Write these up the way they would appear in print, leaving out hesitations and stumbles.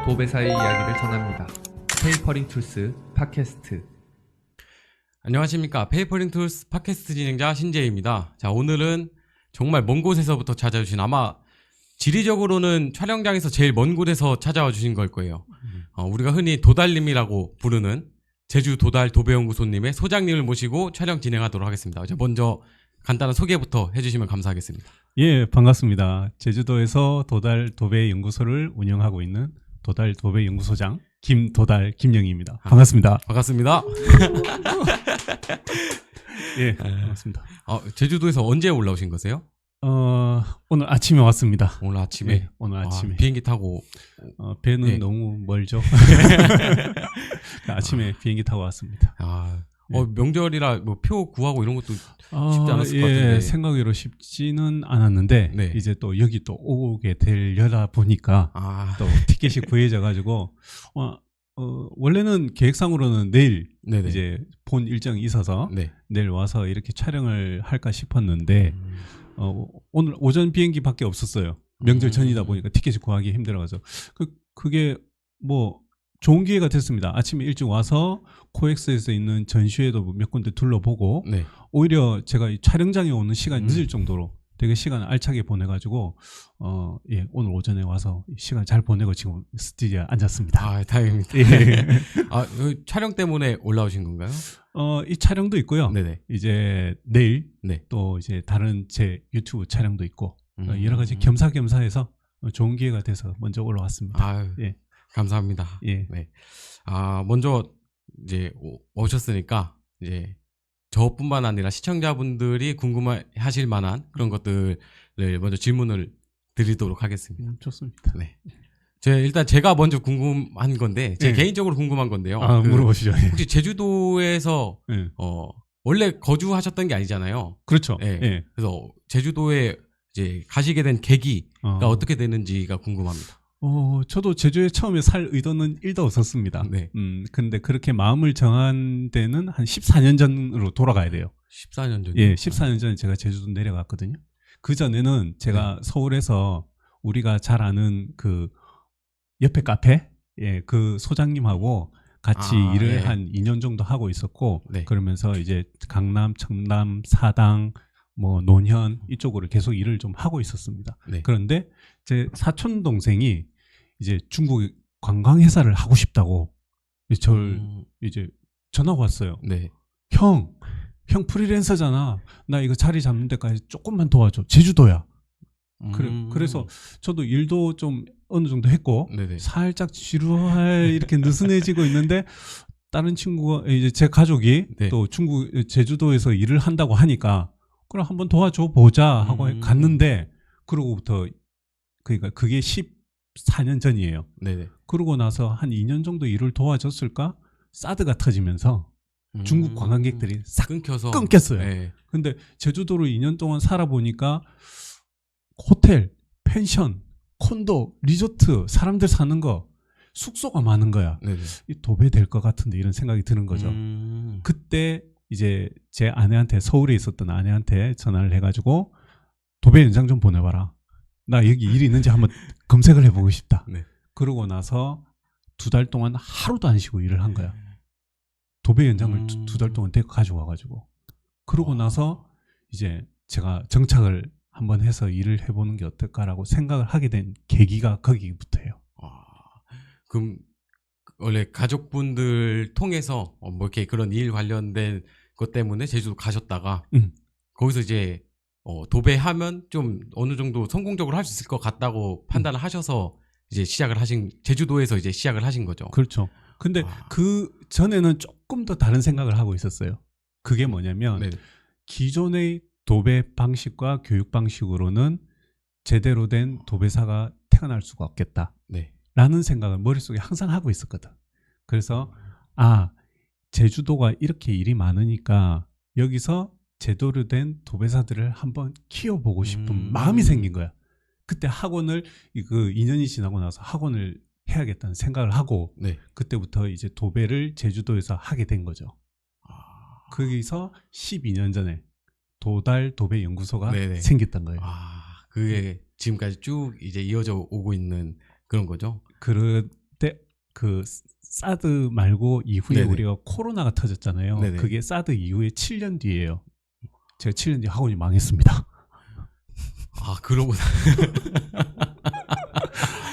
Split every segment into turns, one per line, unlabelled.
도배사의 이야기를 전합니다. 페이퍼링 툴스 팟캐스트.
안녕하십니까. 페이퍼링 툴스 팟캐스트 진행자 신재입니다. 자, 오늘은 정말 먼 곳에서부터 찾아주신, 아마 지리적으로는 촬영장에서 제일 먼 곳에서 찾아와 주신 걸 거예요. 우리가 흔히 도달님이라고 부르는 제주 도달 도배연구소님의 소장님을 모시고 촬영 진행하도록 하겠습니다. 먼저 간단한 소개부터 해주시면 감사하겠습니다.
예, 반갑습니다. 제주도에서 도달 도배연구소를 운영하고 있는 도달 도배연구소장 김도달 김영희입니다. 반갑습니다.
반갑습니다.
예, 반갑습니다.
제주도에서 언제 올라오신 거세요?
오늘 아침에 왔습니다.
오늘 아침에?
예, 오늘 아침에.
비행기 타고?
배는
네.
너무 멀죠. 아침에 비행기 타고 왔습니다.
명절이라 뭐 표 구하고 이런 것도 쉽지 않았을 것
예,
같은데.
생각외로 쉽지는 않았는데
네.
이제 또 여기 또 오게 되려다 보니까 또 티켓이 구해져 가지고 원래는 계획상으로는 내일
네네.
이제 본 일정이 있어서
네.
내일 와서 이렇게 촬영을 할까 싶었는데 오늘 오전 비행기밖에 없었어요. 명절 전이다 보니까 티켓이 구하기 힘들어가지고 그게 뭐 좋은 기회가 됐습니다. 아침에 일찍 와서 코엑스에서 있는 전시회도 몇 군데 둘러보고
네.
오히려 제가 이 촬영장에 오는 시간이 늦을 정도로 되게 시간을 알차게 보내가지고 예, 오늘 오전에 와서 시간 잘 보내고 지금 스튜디오에 앉았습니다.
다행입니다.
예.
촬영 때문에 올라오신 건가요?
이 촬영도 있고요.
네네.
이제 내일
네.
또 이제 다른 제 유튜브 촬영도 있고 여러 가지 겸사겸사해서 좋은 기회가 돼서 먼저 올라왔습니다. 예.
감사합니다.
예.
네. 먼저 이제 오셨으니까 이제 저뿐만 아니라 시청자분들이 궁금하실 만한 그런 것들을 먼저 질문을 드리도록 하겠습니다.
좋습니다.
네. 일단 제가 먼저 궁금한 건데, 제
예.
개인적으로 궁금한 건데요.
물어보시죠.
혹시 제주도에서
예.
원래 거주하셨던 게 아니잖아요.
그렇죠.
예.
예.
그래서 제주도에 이제 가시게 된 계기가 어떻게 되는지가 궁금합니다.
저도 제주에 처음에 살 의도는 1도 없었습니다.
네.
근데 그렇게 마음을 정한 데는 한 14년 전으로 돌아가야 돼요.
14년 전이요?
예, 14년 전에 제가 제주도 내려갔거든요. 그 전에는 제가 서울에서 우리가 잘 아는 그 옆에 카페, 예, 그 소장님하고 같이 일을
네.
한 2년 정도 하고 있었고,
네.
그러면서 이제 강남, 청남, 사당, 뭐 논현 이쪽으로 계속 일을 좀 하고 있었습니다.
네.
그런데 제 사촌 동생이 이제 중국 관광회사를 하고 싶다고 저를 이제 전화가 왔어요.
네.
형 프리랜서잖아. 나 이거 자리 잡는 데까지 조금만 도와줘. 제주도야. 그래서 저도 일도 좀 어느 정도 했고
네네.
살짝 지루할 이렇게 느슨해지고 있는데 다른 친구가 이제 제 가족이
네.
또 중국 제주도에서 일을 한다고 하니까 그럼 한번 도와줘 보자 하고 갔는데 그러고부터 그러니까 그게 14년 전이에요.
네네.
그러고 나서 한 2년 정도 일을 도와줬을까? 사드가 터지면서 중국 관광객들이 싹 끊겼어요.
네.
근데 제주도로 2년 동안 살아보니까 호텔, 펜션, 콘도, 리조트, 사람들 사는 거, 숙소가 많은 거야.
네네.
이 도배될 것 같은데 이런 생각이 드는 거죠. 그때 이제 제 아내한테 서울에 있었던 아내한테 전화를 해가지고 도배 연장 좀 보내봐라. 나 여기 일이 있는지 한번 검색을 해보고 싶다.
네.
그러고 나서 2달 동안 하루도 안 쉬고 일을 한 거야. 도배 연장을 2달 동안 데리고 가져와가지고. 그러고 나서 이제 제가 정착을 한번 해서 일을 해보는 게 어떨까라고 생각을 하게 된 계기가 거기부터예요.
그럼 원래 가족분들 통해서 뭐 이렇게 그런 일 관련된 것 때문에 제주도 가셨다가 거기서 이제 도배하면 좀 어느 정도 성공적으로 할 수 있을 것 같다고 판단을 하셔서 이제 제주도에서 이제 시작을 하신 거죠.
그렇죠. 근데 그 전에는 조금 더 다른 생각을 하고 있었어요. 그게 뭐냐면
네네.
기존의 도배 방식과 교육 방식으로는 제대로 된 도배사가 태어날 수가 없겠다.
네.
라는 생각을 머릿속에 항상 하고 있었거든. 그래서 제주도가 이렇게 일이 많으니까 여기서 제대로 된 도배사들을 한번 키워보고 싶은 마음이 생긴 거야. 그때 학원을 2년이 지나고 나서 학원을 해야겠다는 생각을 하고
네.
그때부터 이제 도배를 제주도에서 하게 된 거죠. 거기서 12년 전에 도달 도배 연구소가
네네.
생겼던 거예요.
그게 지금까지 쭉 이제 이어져 오고 있는 그런 거죠.
그 사드 말고 이후에
네네.
우리가 코로나가 터졌잖아요.
네네.
그게 사드 이후에 7년 뒤예요. 제가 7년 뒤에 학원이 망했습니다.
아 그러구나.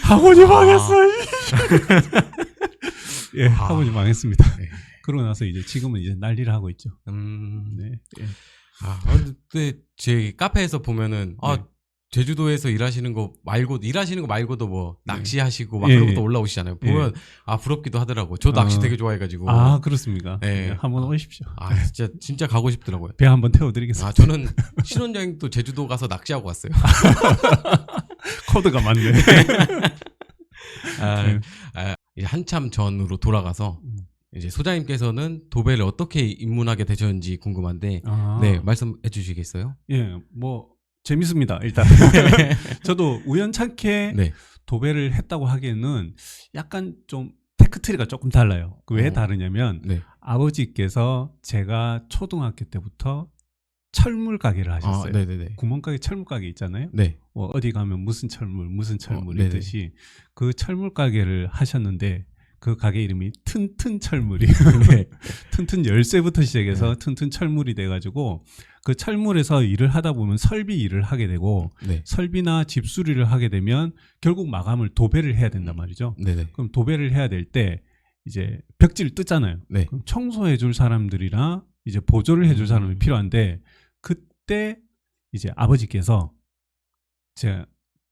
학원이 망했어요. 예,
아.
학원이 망했습니다.
네.
그러고 나서 이제 지금은 이제 난리를 하고 있죠. 네. 예.
근데 제 카페에서 보면은
네.
제주도에서 일하시는 거 말고도 뭐
네.
낚시하시고 막
예,
그런
예.
것도 올라오시잖아요. 보면 부럽기도 하더라고. 저 낚시 되게 좋아해가지고.
그렇습니까?
네.
네, 한번 오십시오.
진짜 가고 싶더라고요.
배 한번 태워드리겠습니다.
저는 신혼여행도 제주도 가서 낚시하고 왔어요.
코드가 맞네.
이제 한참 전으로 돌아가서 이제 소장님께서는 도배를 어떻게 입문하게 되셨는지 궁금한데, 네 말씀해 주시겠어요?
예, 뭐 재밌습니다. 일단 저도 우연찮게
네.
도배를 했다고 하기에는 약간 좀 테크트리가 조금 달라요. 왜 다르냐면
네.
아버지께서 제가 초등학교 때부터 철물 가게를 하셨어요.
네네네.
구멍가게 철물 가게 있잖아요.
네.
어디 가면 무슨 철물
네네.
있듯이 그 철물 가게를 하셨는데 그 가게 이름이 튼튼 철물이
네.
튼튼 열쇠부터 시작해서
네.
튼튼 철물이 돼가지고 그 철물에서 일을 하다 보면 설비 일을 하게 되고
네.
설비나 집수리를 하게 되면 결국 마감을 도배를 해야 된단 말이죠.
네네.
그럼 도배를 해야 될 때 이제 벽지를 뜯잖아요.
네.
그럼 청소해 줄 사람들이나 이제 보조를 해줄 사람이 필요한데 그때 이제 아버지께서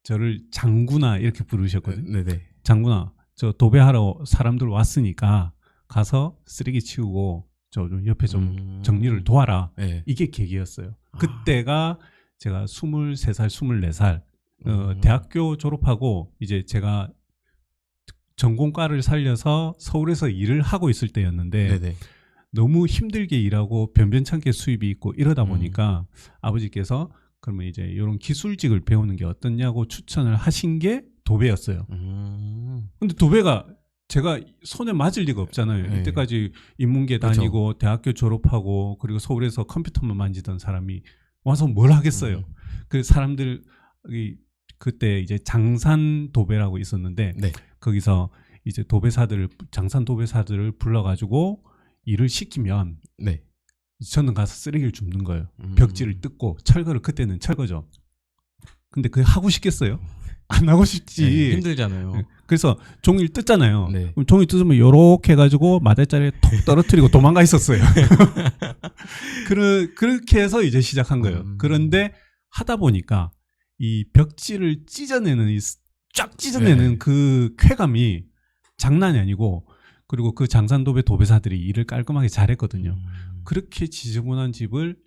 저를 장군아 이렇게 부르셨거든요.
네네.
장군아, 저 도배하러 사람들 왔으니까 가서 쓰레기 치우고 저 좀 옆에 좀 정리를 도와라.
네.
이게 계기였어요. 그때가 제가 23살, 24살 대학교 졸업하고 이제 제가 전공과를 살려서 서울에서 일을 하고 있을 때였는데
네네.
너무 힘들게 일하고 변변찮게 수입이 있고 이러다 보니까 아버지께서 그러면 이제 이런 기술직을 배우는 게 어떻냐고 추천을 하신 게 도배였어요. 근데 도배가 제가 손에 맞을 리가 없잖아요.
네.
이때까지 인문계 다니고 대학교 졸업하고 그리고 서울에서 컴퓨터만 만지던 사람이 와서 뭘 하겠어요. 그 사람들이 그때 이제 장산 도배라고 있었는데
네.
거기서 이제 장산 도배사들을 불러가지고 일을 시키면
네.
저는 가서 쓰레기를 줍는 거예요. 벽지를 뜯고 철거를 그때는 철거죠. 근데 그게 하고 싶겠어요? 안 하고 싶지.
네, 힘들잖아요.
그래서 종이를 뜯잖아요.
네.
그럼 종이 뜯으면 요렇게 해가지고 마대자리에 톡 떨어뜨리고 도망가 있었어요. 그렇게 해서 이제 시작한 거예요. 그런데 하다 보니까 이 벽지를 찢어내는 쫙 찢어내는
네.
그 쾌감이 장난이 아니고 그리고 그 장산도배 도배사들이 일을 깔끔하게 잘했거든요. 그렇게 지저분한 집을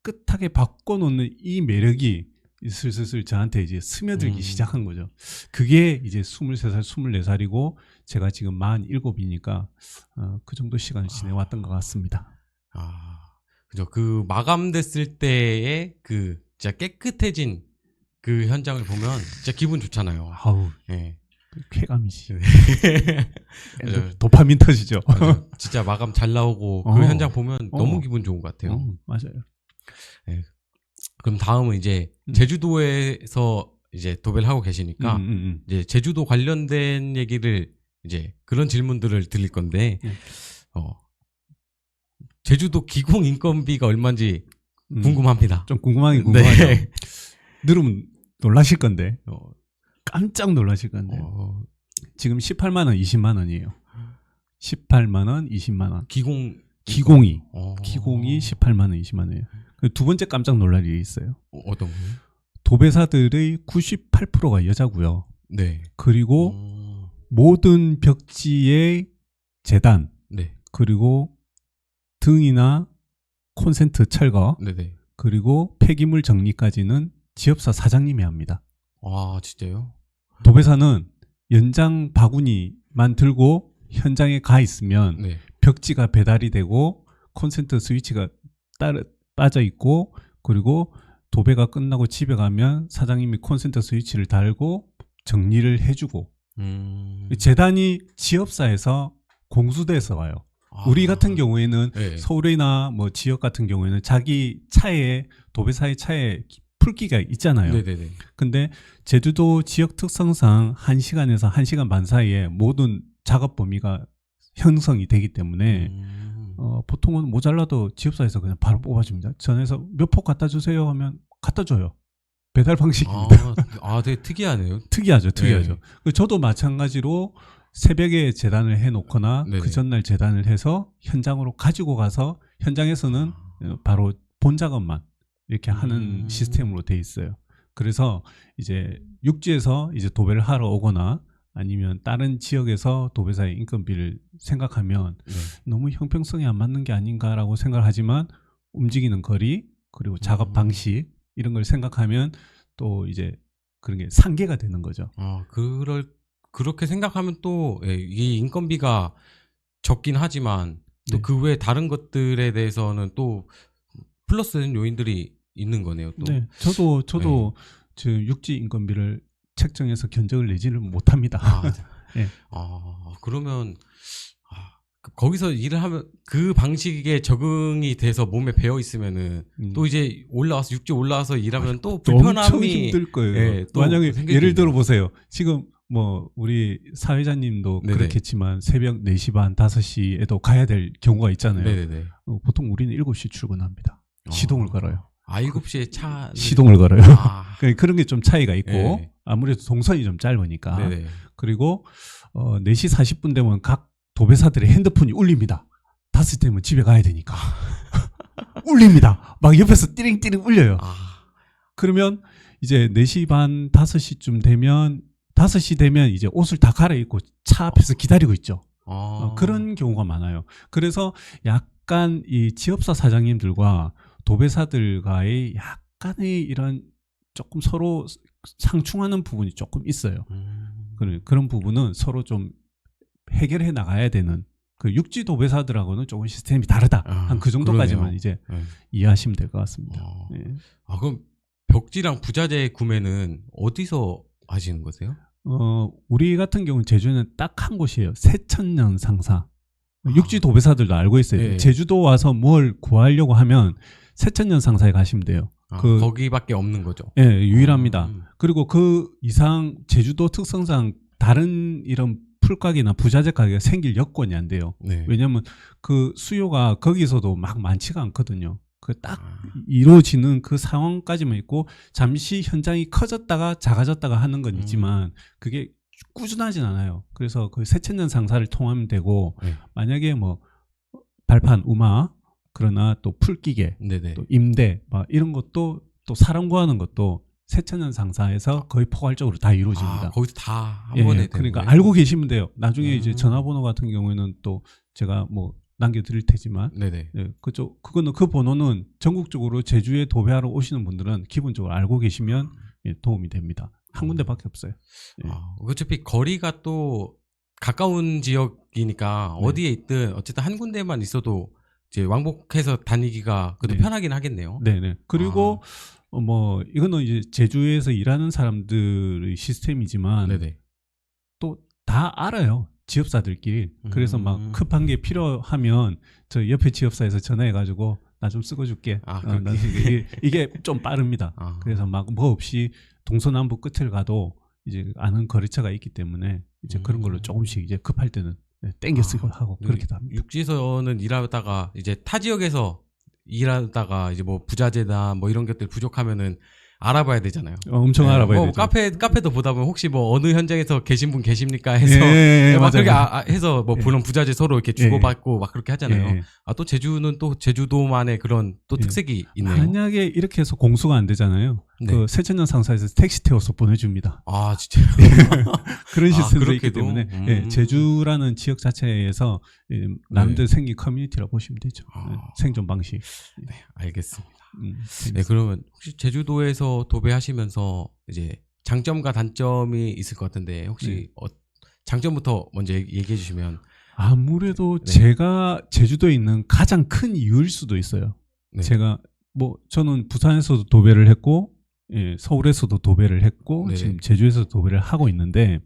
깨끗하게 바꿔놓는 이 매력이 슬슬 저한테 이제 스며들기 시작한 거죠. 그게 이제 23살, 24살이고 제가 지금 47이니까 그 정도 시간을 지내왔던 것 같습니다.
그죠. 그 마감됐을 때의 그 진짜 깨끗해진 그 현장을 보면 진짜 기분 좋잖아요.
아우,
네.
쾌감이지.
맞아요.
도파민 터지죠.
맞아요. 진짜 마감 잘 나오고 그 현장 보면 너무 기분 좋은 것 같아요.
맞아요.
네. 그럼 다음은 이제 제주도에서 이제 도배를 하고 계시니까 이제 제주도 관련된 얘기를 이제 그런 질문들을 드릴 건데 제주도 기공 인건비가 얼마인지 궁금합니다.
좀 궁금하긴 궁금하죠.
네.
들으면 놀라실 건데 깜짝 놀라실 건데 지금 18만 원, 20만 원이에요. 18만 원, 20만 원. 기공이 18만 원, 20만 원이에요. 두 번째 깜짝 놀랄 일이 있어요.
어떤 거요?
도배사들의 98%가 여자고요.
네.
그리고 모든 벽지의 재단,
네.
그리고 등이나 콘센트 철거,
네네.
그리고 폐기물 정리까지는 지업사 사장님이 합니다.
아, 진짜요?
도배사는 연장 바구니만 들고 현장에 가 있으면
네.
벽지가 배달이 되고 콘센트 스위치가 빠져 있고 그리고 도배가 끝나고 집에 가면 사장님이 콘센트 스위치를 달고 정리를 해주고 재단이 지업사에서 공수대에서 와요. 우리 같은 경우에는
네.
서울이나 뭐 지역 같은 경우에는 자기 차에 도배사의 차에 풀기가 있잖아요.
네네네.
근데 제주도 지역 특성상 1시간에서 1시간 반 사이에 모든 작업 범위가 형성이 되기 때문에 보통은 모자라도 지업사에서 그냥 바로 뽑아줍니다. 전에서 몇 폭 갖다 주세요 하면 갖다 줘요. 배달 방식입니다.
되게 특이하네요.
특이하죠.
네.
저도 마찬가지로 새벽에 재단을 해놓거나
네네.
그 전날 재단을 해서 현장으로 가지고 가서 현장에서는 바로 본 작업만 이렇게 하는 시스템으로 돼 있어요. 그래서 이제 육지에서 이제 도배를 하러 오거나 아니면 다른 지역에서 도배사의 인건비를 생각하면
네.
너무 형평성이 안 맞는 게 아닌가라고 생각하지만 움직이는 거리 그리고 작업 방식 이런 걸 생각하면 또 이제 그런 게 상계가 되는 거죠.
그렇게 생각하면 또 이 인건비가 적긴 하지만 또
네.
그 외에 다른 것들에 대해서는 또 플러스는 요인들이 있는 거네요. 또.
네, 저도 저 육지 인건비를 책정해서 견적을 내지를 못합니다. 네.
그러면 거기서 일을 하면 그 방식에 적응이 돼서 몸에 배어 있으면은 또 이제 육지 올라와서 일하면 또 불편함이
엄청 힘들 거예요.
또
만약에
생길
예를
수
들어
있네요.
보세요. 지금 뭐 우리 사회자님도
네네.
그렇겠지만 새벽 4시 반 5시에도 가야 될 경우가 있잖아요.
네네네.
보통 우리는 7시 출근합니다. 시동을 걸어요.
7시에 차
시동을 걸어요. 그러니까 그런 게 좀 차이가 있고
네.
아무래도 동선이 좀 짧으니까.
네네.
그리고 4시 40분 되면 각 도배사들의 핸드폰이 울립니다. 5시 되면 집에 가야 되니까. 울립니다. 막 옆에서 띠링띠링 울려요. 그러면 이제 4시 반 5시쯤 되면 5시 되면 이제 옷을 다 갈아입고 차 앞에서 기다리고 있죠. 그런 경우가 많아요. 그래서 약간 이 지업사 사장님들과 도배사들과의 약간의 이런 조금 서로 상충하는 부분이 조금 있어요. 그런 부분은 서로 좀 해결해 나가야 되는 그 육지 도배사들하고는 조금 시스템이 다르다. 한 그 정도까지만
그러네요.
이제
네.
이해하시면 될 것 같습니다. 네.
그럼 벽지랑 부자재 구매는 어디서 하시는 거세요?
우리 같은 경우는 제주에는 딱 한 곳이에요. 새천년 상사. 육지 도배사들도 알고 있어요.
네.
제주도 와서 뭘 구하려고 하면 새천년 상사에 가시면 돼요.
거기밖에 없는 거죠.
예, 유일합니다. 그리고 그 이상 제주도 특성상 다른 이런 풀가게나 부자재 가게가 생길 여건이 안 돼요.
네.
왜냐하면 그 수요가 거기서도 막 많지가 않거든요. 그 딱 이루어지는 그 상황까지만 있고 잠시 현장이 커졌다가 작아졌다가 하는 건 있지만 그게 꾸준하진 않아요. 그래서 그 새천년 상사를 통하면 되고
네.
만약에 뭐 발판, 우마 그러나 또 풀기계,
네네.
또 임대 막 이런 것도 또 사람 구하는 것도 새천년 상사에서 거의 포괄적으로 다 이루어집니다.
거기서 다 한 번에 되는
그러니까
거예요?
알고 계시면 돼요. 나중에 이제 전화번호 같은 경우에는 또 제가 뭐 남겨드릴 테지만,
네네.
그거는 그 번호는 전국적으로 제주에 도배하러 오시는 분들은 기본적으로 알고 계시면 도움이 됩니다. 한 군데밖에 없어요.
어차피 거리가 또 가까운 지역이니까
네.
어디에 있든 어쨌든 한 군데만 있어도 이제 왕복해서 다니기가 그래도
네.
편하긴 하겠네요.
네네. 그리고 뭐 이거는 이제 제주에서 일하는 사람들의 시스템이지만
네네.
또 다 알아요. 지업사들끼리. 그래서 막 급한 게 필요하면 저 옆에 지업사에서 전화해가지고 나 좀 쓰고 줄게. 이게 좀 빠릅니다. 그래서 막 뭐 없이 동서남북 끝을 가도 이제 아는 거래처가 있기 때문에 이제 그런 걸로 조금씩 이제 급할 때는 땡겨 쓰고 하고 그렇게도 합니다.
육지에서는 일하다가 이제 타 지역에서 일하다가 이제 뭐 부자재나 뭐 이런 것들 부족하면은 알아봐야 되잖아요.
엄청 알아봐야 되죠.
카페도 보다 보면 혹시 뭐 어느 현장에서 계신 분 계십니까 해서 막
맞아요.
그렇게 해서 뭐 그런 부자재 서로 이렇게 주고받고 막 그렇게 하잖아요. 또 제주는 또 제주도만의 그런 또 특색이 있네요.
만약에 이렇게 해서 공수가 안 되잖아요.
네.
그 새천년 상사에서 택시 태워서 보내줍니다.
진짜요?
그런 시스템도 있기
그렇게도?
때문에 제주라는 지역 자체에서 남들 생긴 커뮤니티라고 보시면 되죠. 생존 방식.
네, 알겠습니다. 네,
재밌어요.
그러면 혹시 제주도에서 도배하시면서 이제 장점과 단점이 있을 것 같은데 혹시 장점부터 먼저 얘기해 주시면.
아무래도
네.
제가 제주도에 있는 가장 큰 이유일 수도 있어요.
네.
제가 저는 부산에서도 도배를 했고 서울에서도 도배를 했고
네네.
지금 제주에서도 도배를 하고 있는데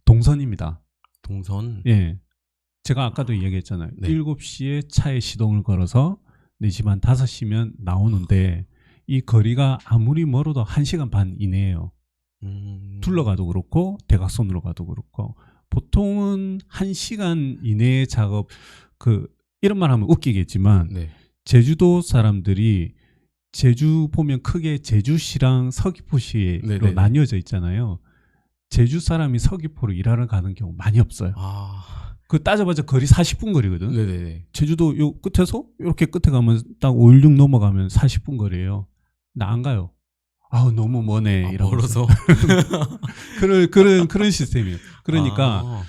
동선입니다.
동선.
제가 아까도 이야기했잖아요.
네.
7시에 차에 시동을 걸어서 4시 반 5시면 나오는데 이 거리가 아무리 멀어도 1시간 반 이내예요. 둘러가도 그렇고 대각선으로 가도 그렇고 보통은 1시간 이내의 작업 이런 말 하면 웃기겠지만
네.
제주도 사람들이 제주 보면 크게 제주시랑 서귀포시로
네네네.
나뉘어져 있잖아요. 제주 사람이 서귀포로 일하러 가는 경우 많이 없어요. 그 따져봐자 거리 40분 거리거든.
네네네.
제주도 요 끝에서 이렇게 끝에 가면 딱 516 넘어가면 40분 거리예요. 나 안 가요. 아우 너무 머네. 이러면서.
멀어서.
그런 시스템이에요. 그러니까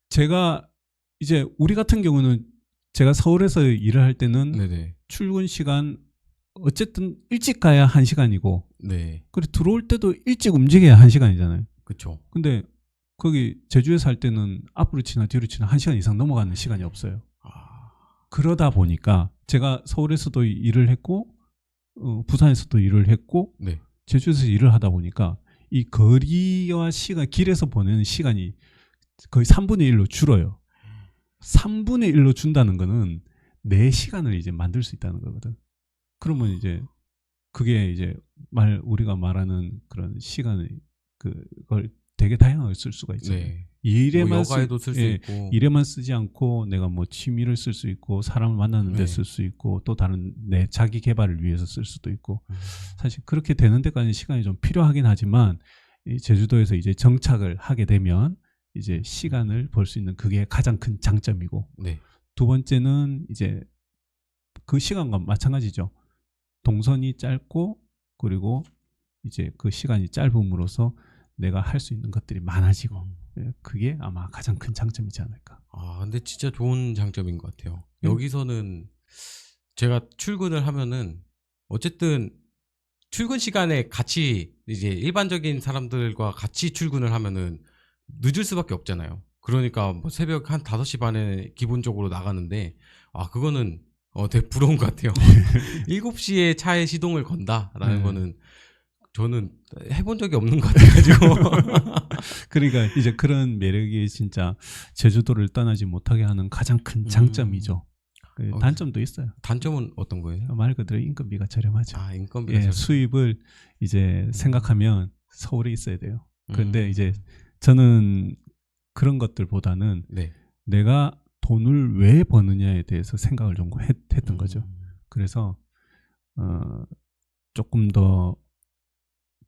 제가 이제 우리 같은 경우는 제가 서울에서 일을 할 때는
네네.
출근 시간 어쨌든 일찍 가야 1시간이고
네.
그리고 들어올 때도 일찍 움직여야 1시간이잖아요.
그렇죠.
근데 거기 제주에 살 때는 앞으로 지나 뒤로 지나 1시간 이상 넘어가는 시간이 없어요. 그러다 보니까 제가 서울에서도 일을 했고 부산에서도 일을 했고
네.
제주에서 일을 하다 보니까 이 거리와 시간 길에서 보내는 시간이 거의 3분의 1로 줄어요. 3분의 1로 준다는 거는 내 시간을 이제 만들 수 있다는 거거든. 그러면 이제 그게 이제 우리가 말하는 그런 시간을 그걸 되게 다양하게 쓸 수가 있잖아요.
네.
일에만
여가에도 쓸 수 있고
일에만 쓰지 않고 내가 뭐 취미를 쓸 수 있고 사람을 만나는 데
네.
쓸 수 있고 또 다른 내 자기 개발을 위해서 쓸 수도 있고 사실 그렇게 되는 데까지 시간이 좀 필요하긴 하지만 이 제주도에서 이제 정착을 하게 되면 이제 시간을 벌 수 있는 그게 가장 큰 장점이고
네.
두 번째는 이제 그 시간과 마찬가지죠. 동선이 짧고 그리고 이제 그 시간이 짧음으로써 내가 할 수 있는 것들이 많아지고 그게 아마 가장 큰 장점이지 않을까.
근데 진짜 좋은 장점인 것 같아요. 여기서는 제가 출근을 하면은 어쨌든 출근 시간에 같이 이제 일반적인 사람들과 같이 출근을 하면은 늦을 수밖에 없잖아요. 그러니까 뭐 새벽 한 5시 반에 기본적으로 나가는데 그거는 되게 부러운 것 같아요. 7시에 차에 시동을 건다라는 거는 저는 해본 적이 없는 것 같아가지고.
그러니까 이제 그런 매력이 진짜 제주도를 떠나지 못하게 하는 가장 큰 장점이죠. 단점도 있어요.
단점은 어떤 거예요?
말 그대로 인건비가 저렴하죠.
인건비가 저렴.
수입을 이제 생각하면 서울에 있어야 돼요. 그런데 이제 저는 그런 것들보다는
네.
내가 돈을 왜 버느냐에 대해서 생각을 좀 했던 거죠. 그래서 조금 더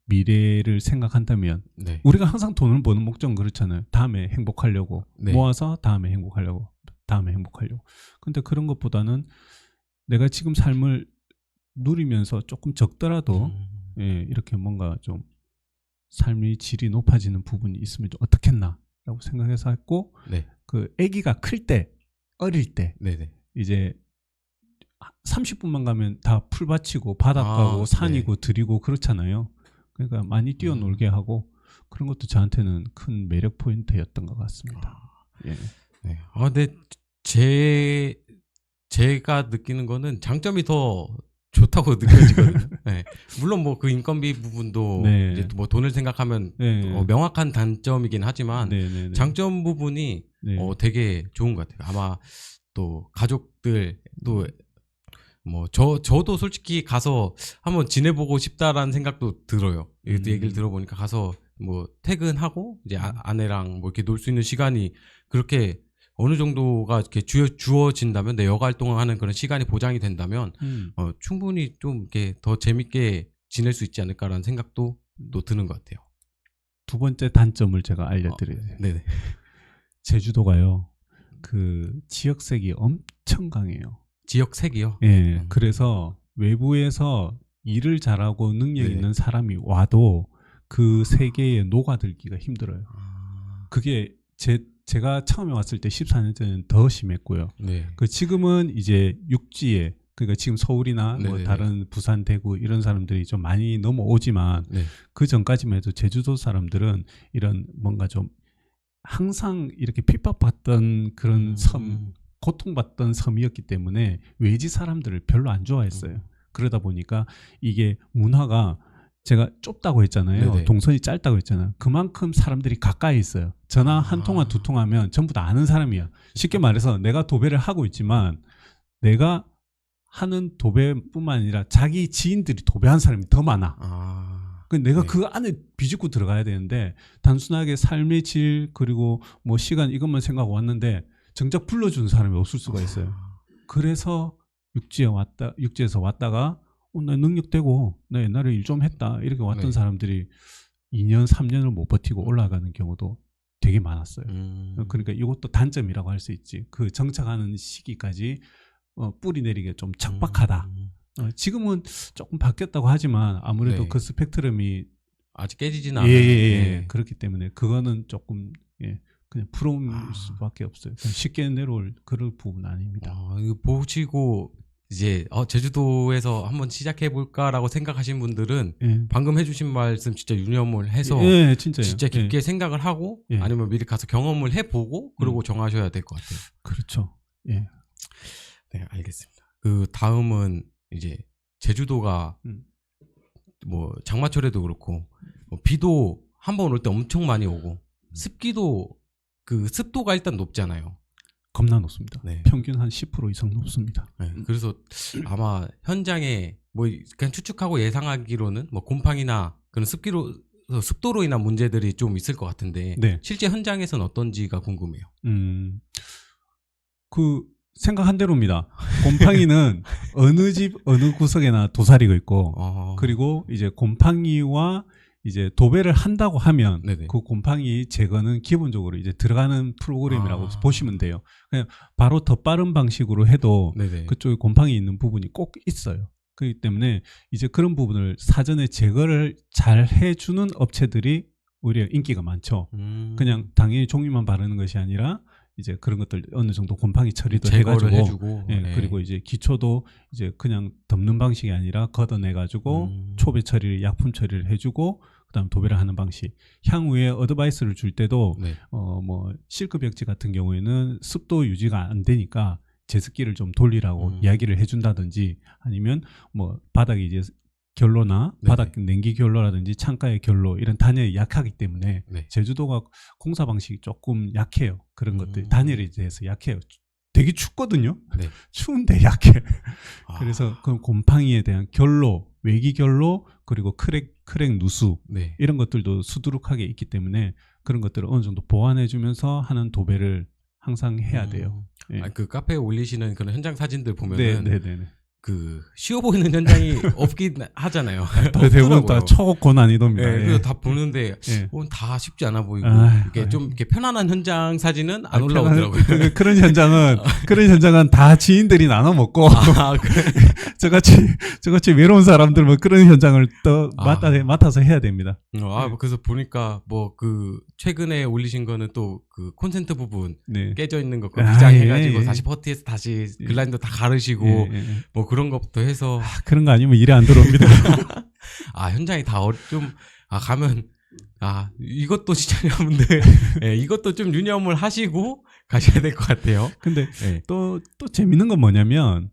미래를 생각한다면
네.
우리가 항상 돈을 버는 목적은 그렇잖아요. 다음에 행복하려고
네.
모아서 다음에 행복하려고 근데 그런 것보다는 내가 지금 삶을 누리면서 조금 적더라도 이렇게 뭔가 좀 삶의 질이 높아지는 부분이 있으면 좀 어떻겠나라고 생각해서 했고
네.
그 아기가 클 때 어릴 때
네네.
이제 30분만 가면 다 풀밭이고 바닷가고 산이고 들이고 그렇잖아요. 그러니까 많이 뛰어놀게 하고 그런 것도 저한테는 큰 매력 포인트였던 것 같습니다. 예.
네. 근데 제가 느끼는 거는 장점이 더 좋다고 느껴지거든요. 네. 물론 뭐 그 인건비 부분도
네.
이제 뭐 돈을 생각하면
네.
명확한 단점이긴 하지만
네.
장점 부분이
네.
되게 좋은 것 같아요. 아마 또 가족들 또 뭐 저도 솔직히 가서 한번 지내보고 싶다라는 생각도 들어요. 얘기를 들어보니까 가서 뭐 퇴근하고 이제 아내랑 뭐 이렇게 놀 수 있는 시간이 그렇게 어느 정도가 이렇게 주어진다면 내 여가 활동하는 그런 시간이 보장이 된다면 충분히 좀 이렇게 더 재밌게 지낼 수 있지 않을까라는 생각도 또 드는 것 같아요.
두 번째 단점을 제가 알려드려요.
네네.
제주도가요. 그 지역색이 엄청 강해요.
지역색이요?
예. 그래서 외부에서 일을 잘하고 능력
네.
있는 사람이 와도 그 세계에 녹아들기가 힘들어요. 그게 제가 처음에 왔을 때 14년 전에는 더 심했고요.
네.
지금은 이제 육지에 그러니까 지금 서울이나 뭐
네네네.
다른 부산, 대구 이런 사람들이 좀 많이 넘어오지만
네.
그 전까지만 해도 제주도 사람들은 이런 뭔가 좀 항상 이렇게 핍박받던 그런 섬, 고통받던 섬이었기 때문에 외지 사람들을 별로 안 좋아했어요. 그러다 보니까 이게 문화가 제가 좁다고 했잖아요.
네네.
동선이 짧다고 했잖아요. 그만큼 사람들이 가까이 있어요. 전화 한 통화 두 통화면 전부 다 아는 사람이야. 쉽게 말해서 내가 도배를 하고 있지만 내가 하는 도배뿐만 아니라 자기 지인들이 도배한 사람이 더 많아. 내가
네.
그 안에 비집고 들어가야 되는데 단순하게 삶의 질 그리고 뭐 시간 이것만 생각하고 왔는데 정작 불러주는 사람이 없을 수가 있어요. 그래서 육지에서 왔다가 나 능력되고 나 옛날에 일 좀 했다 이렇게 왔던
네.
사람들이 2년 3년을 못 버티고 올라가는 경우도 되게 많았어요. 그러니까 이것도 단점이라고 할 수 있지. 그 정착하는 시기까지 뿌리 내리기가 좀 척박하다. 지금은 조금 바뀌었다고 하지만 아무래도
네.
그 스펙트럼이
아직 깨지지는 않아요.
예. 그렇기 때문에 그거는 조금 그냥 부러움일 수밖에 없어요. 쉽게 내려올 그럴 부분은 아닙니다.
이거 보시고 이제 제주도에서 한번 시작해 볼까라고 생각하신 분들은
예.
방금 해주신 말씀 진짜 유념을 해서
예, 진짜요.
진짜 깊게 생각을 하고
예.
아니면 미리 가서 경험을 해보고 그리고 정하셔야 될 것 같아요.
그렇죠. 예.
네, 알겠습니다. 그 다음은 이제 제주도가 뭐 장마철에도 그렇고 뭐 비도 한 번 올 때 엄청 많이 오고 습기도 그 습도가 일단 높잖아요.
겁나 높습니다.
네.
평균 한 10% 이상 높습니다.
네, 그래서 아마 현장에 뭐 그냥 추측하고 예상하기로는 뭐 곰팡이나 그런 습도로 인한 문제들이 좀 있을 것 같은데
네.
실제 현장에서는 어떤지가 궁금해요.
그 생각한 대로입니다. 곰팡이는 어느 집 어느 구석에나 도사리가 있고 그리고 이제 곰팡이와 이제 도배를 한다고 하면
네네.
그 곰팡이 제거는 기본적으로 이제 들어가는 프로그램이라고 보시면 돼요. 그냥 바로 더 빠른 방식으로 해도
네네.
그쪽에 곰팡이 있는 부분이 꼭 있어요. 그렇기 때문에 이제 그런 부분을 사전에 제거를 잘 해주는 업체들이 오히려 인기가 많죠. 그냥 당연히 종이만 바르는 것이 아니라 이제 그런 것들 어느 정도 곰팡이 처리도
제거를
해가지고
해주고
예,
네.
그리고 이제 기초도 이제 그냥 덮는 방식이 아니라 걷어내가지고 초배 처리를 약품 처리를 해주고 그다음 도배를 하는 방식. 향후에 어드바이스를 줄 때도
네.
뭐 실크 벽지 같은 경우에는 습도 유지가 안 되니까 제습기를 좀 돌리라고 이야기를 해준다든지 아니면 뭐 바닥에 이제 결로나
네네.
바닥 냉기 결로라든지 창가의 결로 이런 단열이 약하기 때문에
네.
제주도가 공사 방식이 조금 약해요. 그런 것들 단열에 대해서 약해요. 되게 춥거든요.
네.
추운데 약해. 그래서 그 곰팡이에 대한 결로, 외기 결로 그리고 크랙 누수
네.
이런 것들도 수두룩하게 있기 때문에 그런 것들을 어느 정도 보완해주면서 하는 도배를 항상 해야 돼요. 예.
그 카페에 올리시는 그런 현장 사진들 보면은
네.
그 쉬워 보이는 현장이 없긴 하잖아요.
대부분 다 초고난이도입니다.
네,
예.
그래서 다 보는데
예.
다 쉽지 않아 보이고
아유,
이게 좀 이렇게 편안한 현장 사진은 안 올라오더라고요.
그런 현장은 다 지인들이 나눠 먹고
그래.
저같이 외로운 사람들 뭐 그런 현장을 또 맡아서 해야 됩니다.
그래서 보니까 뭐 그 최근에 올리신 거는 또 그 콘센트 부분
네.
깨져 있는 거 위장해가지고
예.
다시 퍼티에서 다시 글라인더 다 가르시고
예.
뭐 그런 것부터 해서
그런 거 아니면 일이 안 들어옵니다.
현장이 다 가면 이것도 진짜 여러분들 이것도 좀 유념을 하시고 가셔야 될 것 같아요.
근데 또 재밌는 건 뭐냐면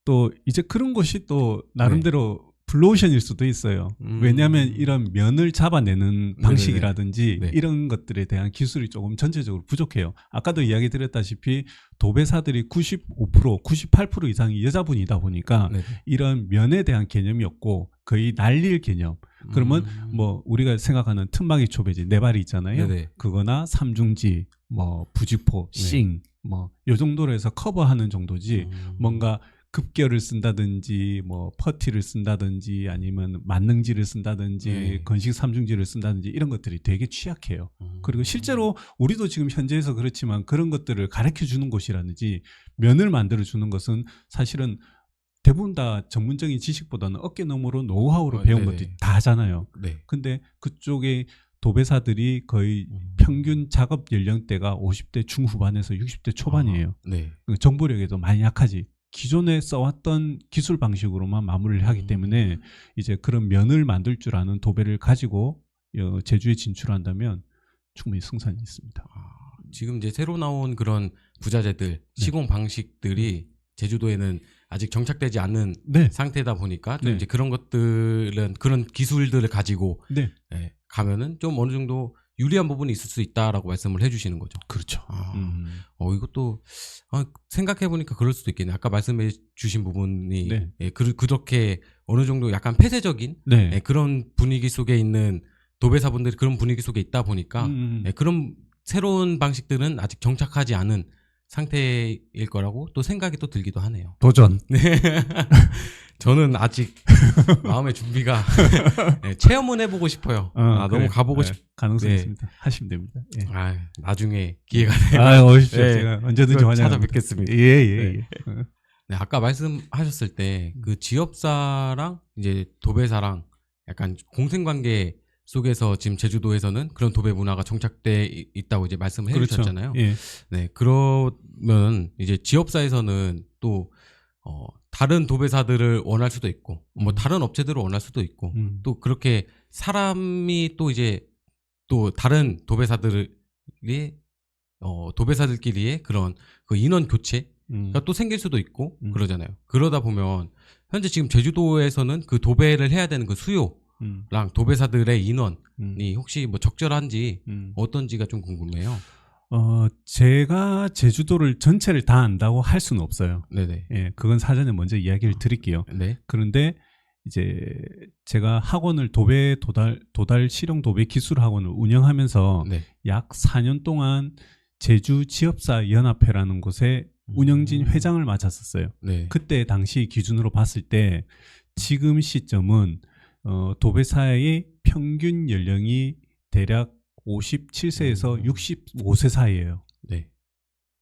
또 이제 그런 것이 또 나름대로 블루오션일 수도 있어요. 왜냐하면 이런 면을 잡아내는 방식이라든지
네.
이런 것들에 대한 기술이 조금 전체적으로 부족해요. 아까도 이야기 드렸다시피 도배사들이 95%, 98% 이상이 여자분이다 보니까 이런 면에 대한 개념이 없고 거의 날릴 개념. 그러면 뭐 우리가 생각하는 틈막이 초배지 네 발이 있잖아요.
네네.
그거나 삼중지, 뭐 부직포, 싱, 뭐 요 정도로 해서 커버하는 정도지 뭔가 급결을 쓴다든지 뭐 퍼티를 쓴다든지 아니면 만능지를 쓴다든지 건식 삼중지를 쓴다든지 이런 것들이 되게 취약해요. 그리고 실제로 우리도 지금 현재에서 그렇지만 그런 것들을 가르쳐 주는 곳이라든지 면을 만들어 주는 것은 사실은 대부분 다 전문적인 지식보다는 어깨너머로 노하우로 배운 것들이 다 하잖아요. 근데 그쪽에 도배사들이 거의 평균 작업 연령대가 50대 중후반에서 60대 초반이에요. 정보력에도 많이 약하지. 기존에 써왔던 기술 방식으로만 마무리를 하기 때문에 이제 그런 면을 만들 줄 아는 도배를 가지고 제주에 진출한다면 충분히 승산이 있습니다.
지금 이제 새로 나온 그런 부자재들, 시공 방식들이 제주도에는 아직 정착되지 않은 상태다 보니까 좀 이제 그런 것들은 그런 기술들을 가지고 가면은 좀 어느 정도 유리한 부분이 있을 수 있다라고 말씀을 해주시는 거죠.
그렇죠.
이것도 생각해 보니까 그럴 수도 있겠네요. 아까 말씀해 주신 부분이
네.
예, 그렇게 어느 정도 약간 폐쇄적인
네.
예, 그런 분위기 속에 있는 도배사분들이 그런 분위기 속에 있다 보니까 예, 그런 새로운 방식들은 아직 정착하지 않은 상태일 거라고 또 생각이 또 들기도 하네요.
도전.
네. 저는 아직 마음의 준비가 네, 체험은 해보고 싶어요. 너무
그래요.
가보고
네, 가능성이
네.
있습니다. 하시면 됩니다. 예.
나중에 기회가 되면
오십시오.
네.
제가 언제든지
그걸
환영합니다.
찾아뵙겠습니다.
예.
네, 아까 말씀하셨을 때 그 지업사랑 이제 도배사랑 약간 공생관계 속에서 지금 제주도에서는 그런 도배 문화가 정착돼 있다고 이제 말씀을
그렇죠.
해주셨잖아요.
예.
네, 그러면 이제 지업사에서는 또 다른 도배사들을 원할 수도 있고, 뭐 다른 업체들을 원할 수도 있고, 또 그렇게 사람이 또 이제 또 다른 도배사들끼리의 그런 그 인원 교체가 또 생길 수도 있고 그러잖아요. 그러다 보면 현재 지금 제주도에서는 그 도배를 해야 되는 그 수요랑 도배사들의 인원이 혹시 뭐 적절한지 어떤지가 좀 궁금해요.
제가 제주도를 전체를 다 안다고 할 수는 없어요.
네네.
예, 그건 사전에 먼저 이야기를 드릴게요.
네.
그런데 이제 제가 학원을 도달 실용 도배 기술 학원을 운영하면서
네.
약 4년 동안 제주 지업사 연합회라는 곳에 운영진 회장을 맡았었어요.
네.
그때 당시 기준으로 봤을 때 지금 시점은 도배사의 평균 연령이 대략 57세에서 65세 사이예요.
네.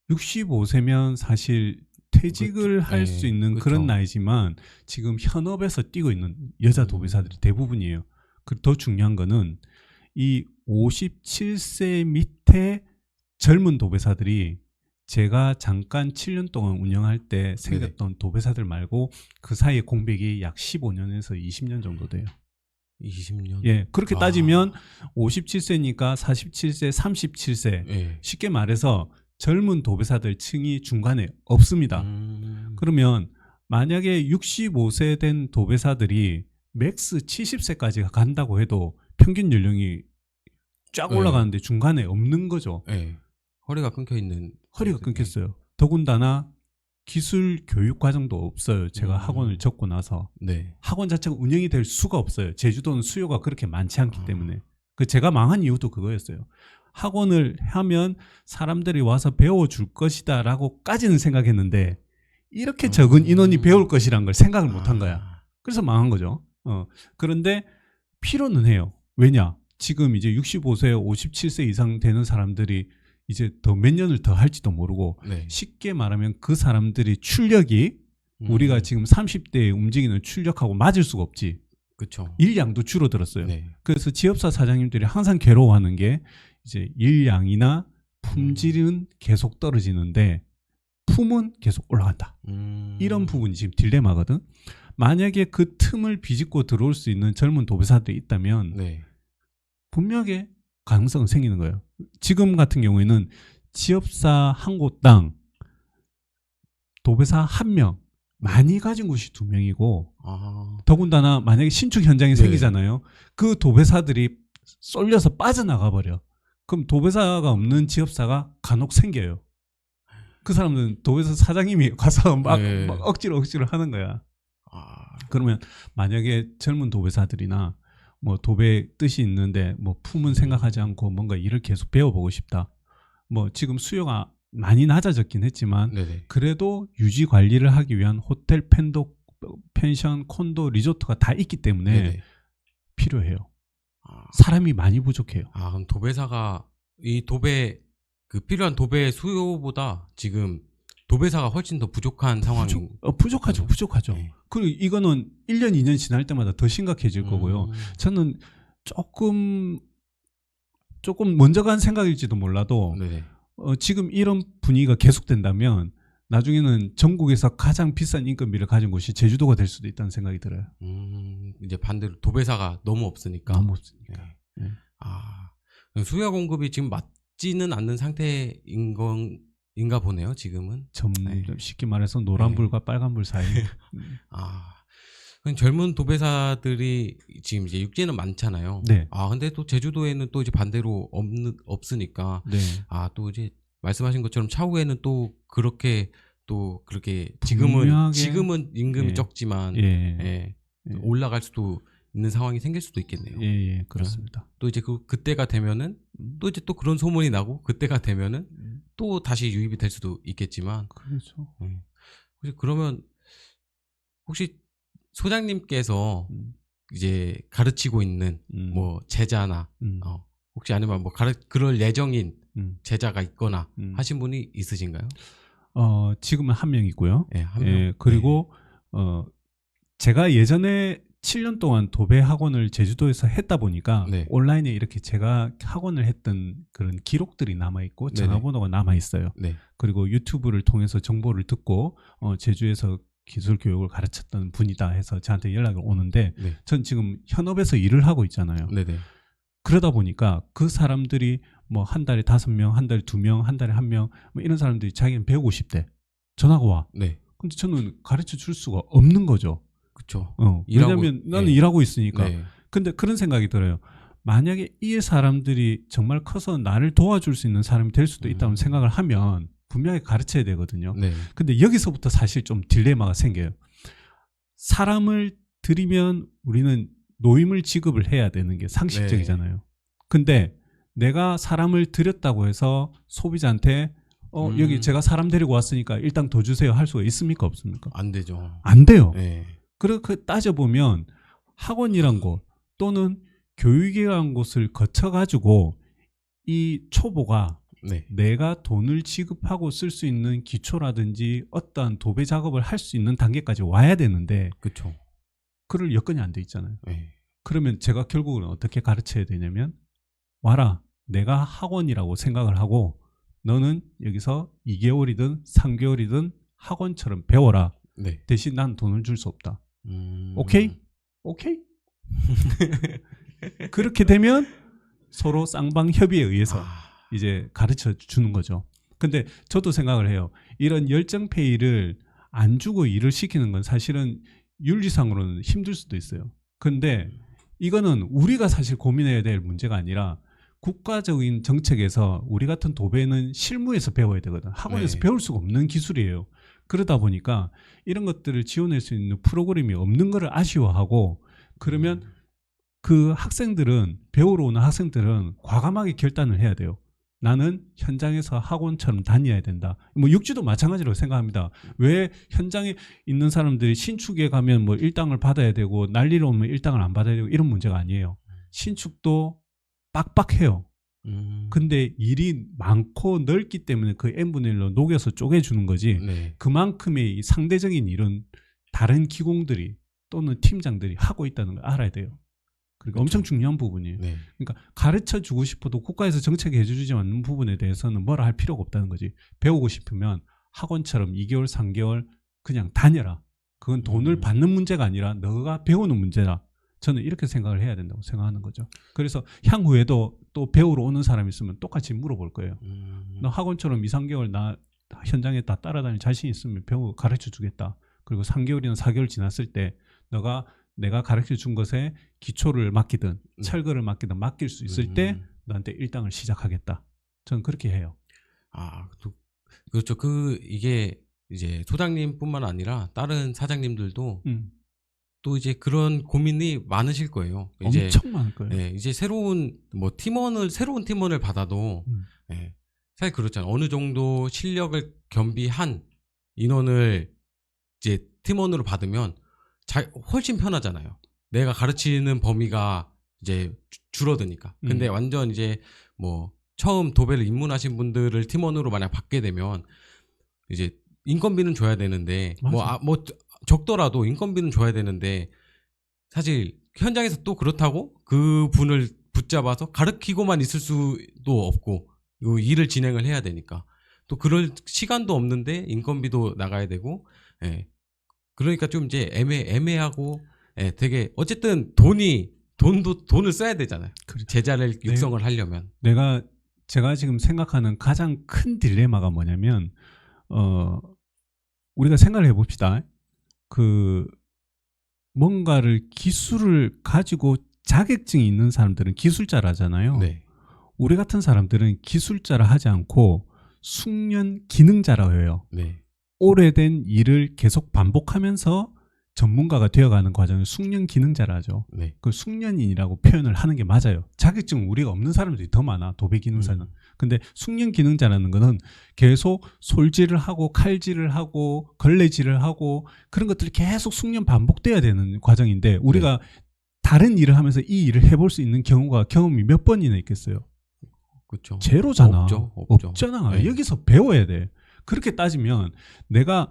65세면 사실 퇴직을
그렇죠.
할 수 있는
그렇죠.
그런 나이지만 지금 현업에서 뛰고 있는 여자 도배사들이 대부분이에요. 더 중요한 거는 이 57세 밑에 젊은 도배사들이 제가 잠깐 7년 동안 운영할 때 생겼던 도배사들 말고 그 사이에 공백이 약 15년에서 20년 정도 돼요.
20년.
예, 그렇게 따지면 57세니까 47세, 37세.
예.
쉽게 말해서 젊은 도배사들 층이 중간에 없습니다. 그러면 만약에 65세 된 도배사들이 맥스 70세까지 간다고 해도 평균 연령이 쫙 올라가는데 중간에 없는 거죠.
예. 허리가 끊겨 있는.
허리가 끊겼어요. 더군다나 기술 교육 과정도 없어요. 제가 학원을 접고 나서
네.
학원 자체가 운영이 될 수가 없어요. 제주도는 수요가 그렇게 많지 않기 때문에. 그 제가 망한 이유도 그거였어요. 학원을 하면 사람들이 와서 배워줄 것이다라고까지는 생각했는데 이렇게 적은 인원이 배울 것이란 걸 생각을 못한 거야. 그래서 망한 거죠. 그런데 필요는 해요. 왜냐? 지금 이제 65세, 57세 이상 되는 사람들이 이제 더 몇 년을 더 할지도 모르고
네.
쉽게 말하면 그 사람들이 출력이 우리가 지금 30대에 움직이는 출력하고 맞을 수가 없지.
그렇죠.
일량도 줄어들었어요.
네.
그래서 지업사 사장님들이 항상 괴로워하는 게 이제 일량이나 품질은 계속 떨어지는데 품은 계속 올라간다. 이런 부분이 지금 딜레마거든. 만약에 그 틈을 비집고 들어올 수 있는 젊은 도배사들이 있다면
네.
분명하게 가능성은 생기는 거예요. 지금 같은 경우에는 지업사 한 곳당 도배사 1명, 많이 가진 곳이 2명이고 더군다나 만약에 신축 현장이 생기잖아요. 그 도배사들이 쏠려서 빠져나가 버려. 그럼 도배사가 없는 지업사가 간혹 생겨요. 그 사람들은 도배사 사장님이 가서 막 억지로 하는 거야. 그러면 만약에 젊은 도배사들이나 뭐 도배 뜻이 있는데 뭐 품은 생각하지 않고 뭔가 일을 계속 배워보고 싶다. 뭐 지금 수요가 많이 낮아졌긴 했지만
네네.
그래도 유지 관리를 하기 위한 호텔, 펜션, 콘도, 리조트가 다 있기 때문에
네네.
필요해요. 사람이 많이 부족해요.
그럼 도배사가 그 필요한 도배 수요보다 지금 도배사가 훨씬 더 부족한 상황인.
부족하죠.
네.
그리고 이거는 1년, 2년 지날 때마다 더 심각해질 거고요. 저는 조금 먼저 간 생각일지도 몰라도
네네.
지금 이런 분위기가 계속된다면 나중에는 전국에서 가장 비싼 인건비를 가진 곳이 제주도가 될 수도 있다는 생각이 들어요.
이제 반대로 도배사가 너무 없으니까.
네.
수요 공급이 지금 맞지는 않는 상태인가 보네요. 지금은.
쉽게 말해서 노란불과 빨간불 사이.
젊은 도배사들이 지금 이제 육지에는 많잖아요.
네.
근데 또 제주도에는 또 이제 반대로 없으니까
네.
또 이제 말씀하신 것처럼 차후에는 또 그렇게 지금은
분명하게
임금이
예.
적지만
예.
예,
예.
올라갈 수도 있는 상황이 생길 수도 있겠네요.
예, 그렇습니다.
또 이제 그때가 되면은 또 이제 또 그런 소문이 나고 그때가 되면은 또 다시 유입이 될 수도 있겠지만
그렇죠.
혹시 그러면 혹시 소장님께서
음.
이제 가르치고 있는 뭐 제자나 혹시 아니면 뭐 그럴 예정인 제자가 있거나 하신 분이 있으신가요?
지금은 한 명이고요.
네, 한 명.
예, 그리고 제가 예전에 7년 동안 도배 학원을 제주도에서 했다 보니까
네.
온라인에 이렇게 제가 학원을 했던 그런 기록들이 남아 있고
네네.
전화번호가 남아 있어요.
네.
그리고 유튜브를 통해서 정보를 듣고 제주에서 기술 교육을 가르쳤던 분이다 해서 저한테 연락이 오는데
네.
전 지금 현업에서 일을 하고 있잖아요.
네네.
그러다 보니까 그 사람들이 뭐 한 달에 5명, 한 달에 2명, 한 달에 1명 뭐 이런 사람들이 자기는 배우고 싶대. 전화가 와.
네.
근데 저는 가르쳐 줄 수가 없는 거죠.
그렇죠.
왜냐하면 나는
네.
일하고 있으니까.
네.
근데 그런 생각이 들어요. 만약에 이 사람들이 정말 커서 나를 도와줄 수 있는 사람이 될 수도 있다는 생각을 하면 분명히 가르쳐야 되거든요.
네.
근데 여기서부터 사실 좀 딜레마가 생겨요. 사람을 들이면 우리는 노임을 지급을 해야 되는 게 상식적이잖아요. 근데 내가 사람을 들였다고 해서 소비자한테 여기 제가 사람 데리고 왔으니까 일당 더 주세요 할 수가 있습니까? 없습니까?
안 되죠.
안 돼요.
네.
그렇게 따져보면 학원이란 곳 또는 교육이라는 곳을 거쳐가지고 이 초보가
네.
내가 돈을 지급하고 쓸 수 있는 기초라든지 어떠한 도배 작업을 할 수 있는 단계까지 와야 되는데
그렇죠.
그럴 여건이 안 돼 있잖아요.
네.
그러면 제가 결국은 어떻게 가르쳐야 되냐면 와라. 내가 학원이라고 생각을 하고 너는 여기서 2개월이든 3개월이든 학원처럼 배워라.
네.
대신 난 돈을 줄 수 없다. 오케이? 오케이? 그렇게 되면 서로 쌍방 협의에 의해서 이제 가르쳐 주는 거죠. 근데 저도 생각을 해요. 이런 열정페이를 안 주고 일을 시키는 건 사실은 윤리상으로는 힘들 수도 있어요. 근데 이거는 우리가 사실 고민해야 될 문제가 아니라 국가적인 정책에서 우리 같은 도배는 실무에서 배워야 되거든. 학원에서
네.
배울 수가 없는 기술이에요. 그러다 보니까 이런 것들을 지원할 수 있는 프로그램이 없는 것을 아쉬워하고 그러면 그 학생들은 배우러 오는 학생들은 과감하게 결단을 해야 돼요. 나는 현장에서 학원처럼 다녀야 된다. 뭐 육지도 마찬가지로 생각합니다. 왜 현장에 있는 사람들이 신축에 가면 뭐 일당을 받아야 되고 난리로 오면 일당을 안 받아야 되고 이런 문제가 아니에요. 신축도 빡빡해요. 근데 일이 많고 넓기 때문에 그 n분의 1로 녹여서 쪼개주는 거지.
네.
그만큼의 이 상대적인 일은 다른 기공들이 또는 팀장들이 하고 있다는 걸 알아야 돼요. 그러니까 엄청 중요한 부분이에요.
네.
그러니까 가르쳐 주고 싶어도 국가에서 정책이 해주지 않는 부분에 대해서는 뭐라 할 필요가 없다는 거지. 배우고 싶으면 학원처럼 2개월, 3개월 그냥 다녀라. 그건 돈을 받는 문제가 아니라 너가 배우는 문제다. 저는 이렇게 생각을 해야 된다고 생각하는 거죠. 그래서 향후에도 또 배우러 오는 사람이 있으면 똑같이 물어볼 거예요. 너 학원처럼 2, 3개월 나 현장에 다 따라다닐 자신 있으면 가르쳐 주겠다. 그리고 3개월이나 4개월 지났을 때 내가 가르쳐 준 것에 기초를 맡기든 철거를 맡기든 맡길 수 있을 때 너한테 일당을 시작하겠다. 저는 그렇게 해요.
그렇죠. 이게 이제 소장님뿐만 아니라 다른 사장님들도 또 이제 그런 고민이 많으실 거예요. 이제
엄청 많을 거예요.
네, 이제 새로운 팀원을 받아도 네, 사실 그렇잖아요. 어느 정도 실력을 겸비한 인원을 이제 팀원으로 받으면 훨씬 편하잖아요. 내가 가르치는 범위가 이제 줄어드니까. 근데 완전 이제 뭐 처음 도배를 입문하신 분들을 팀원으로 만약 받게 되면 이제 인건비는 줘야 되는데 뭐 적더라도 인건비는 줘야 되는데 사실 현장에서 또 그렇다고 그 분을 붙잡아서 가르치고만 있을 수도 없고 일을 진행을 해야 되니까 또 그럴 시간도 없는데 인건비도 나가야 되고 그러니까 좀 이제 애매하고 되게 어쨌든 돈을 써야 되잖아요. 그렇죠. 제자를 육성을 하려면.
제가 지금 생각하는 가장 큰 딜레마가 뭐냐면 우리가 생각을 해봅시다. 뭔가를 기술을 가지고 자격증이 있는 사람들은 기술자라잖아요.
네.
우리 같은 사람들은 기술자라 하지 않고 숙련 기능자라고 해요.
네.
오래된 일을 계속 반복하면서 전문가가 되어가는 과정을 숙련 기능자라 하죠.
네.
그 숙련인이라고 표현을 하는 게 맞아요. 자격증 우리가 없는 사람들이 더 많아. 도배 기능사는. 근데 숙련 기능자라는 거는 계속 솔질을 하고 칼질을 하고 걸레질을 하고 그런 것들이 계속 숙련 반복돼야 되는 과정인데 우리가 다른 일을 하면서 이 일을 해볼 수 있는 경험이 몇 번이나 있겠어요?
그렇죠.
제로잖아.
없죠.
없잖아.
네.
여기서 배워야 돼. 그렇게 따지면 내가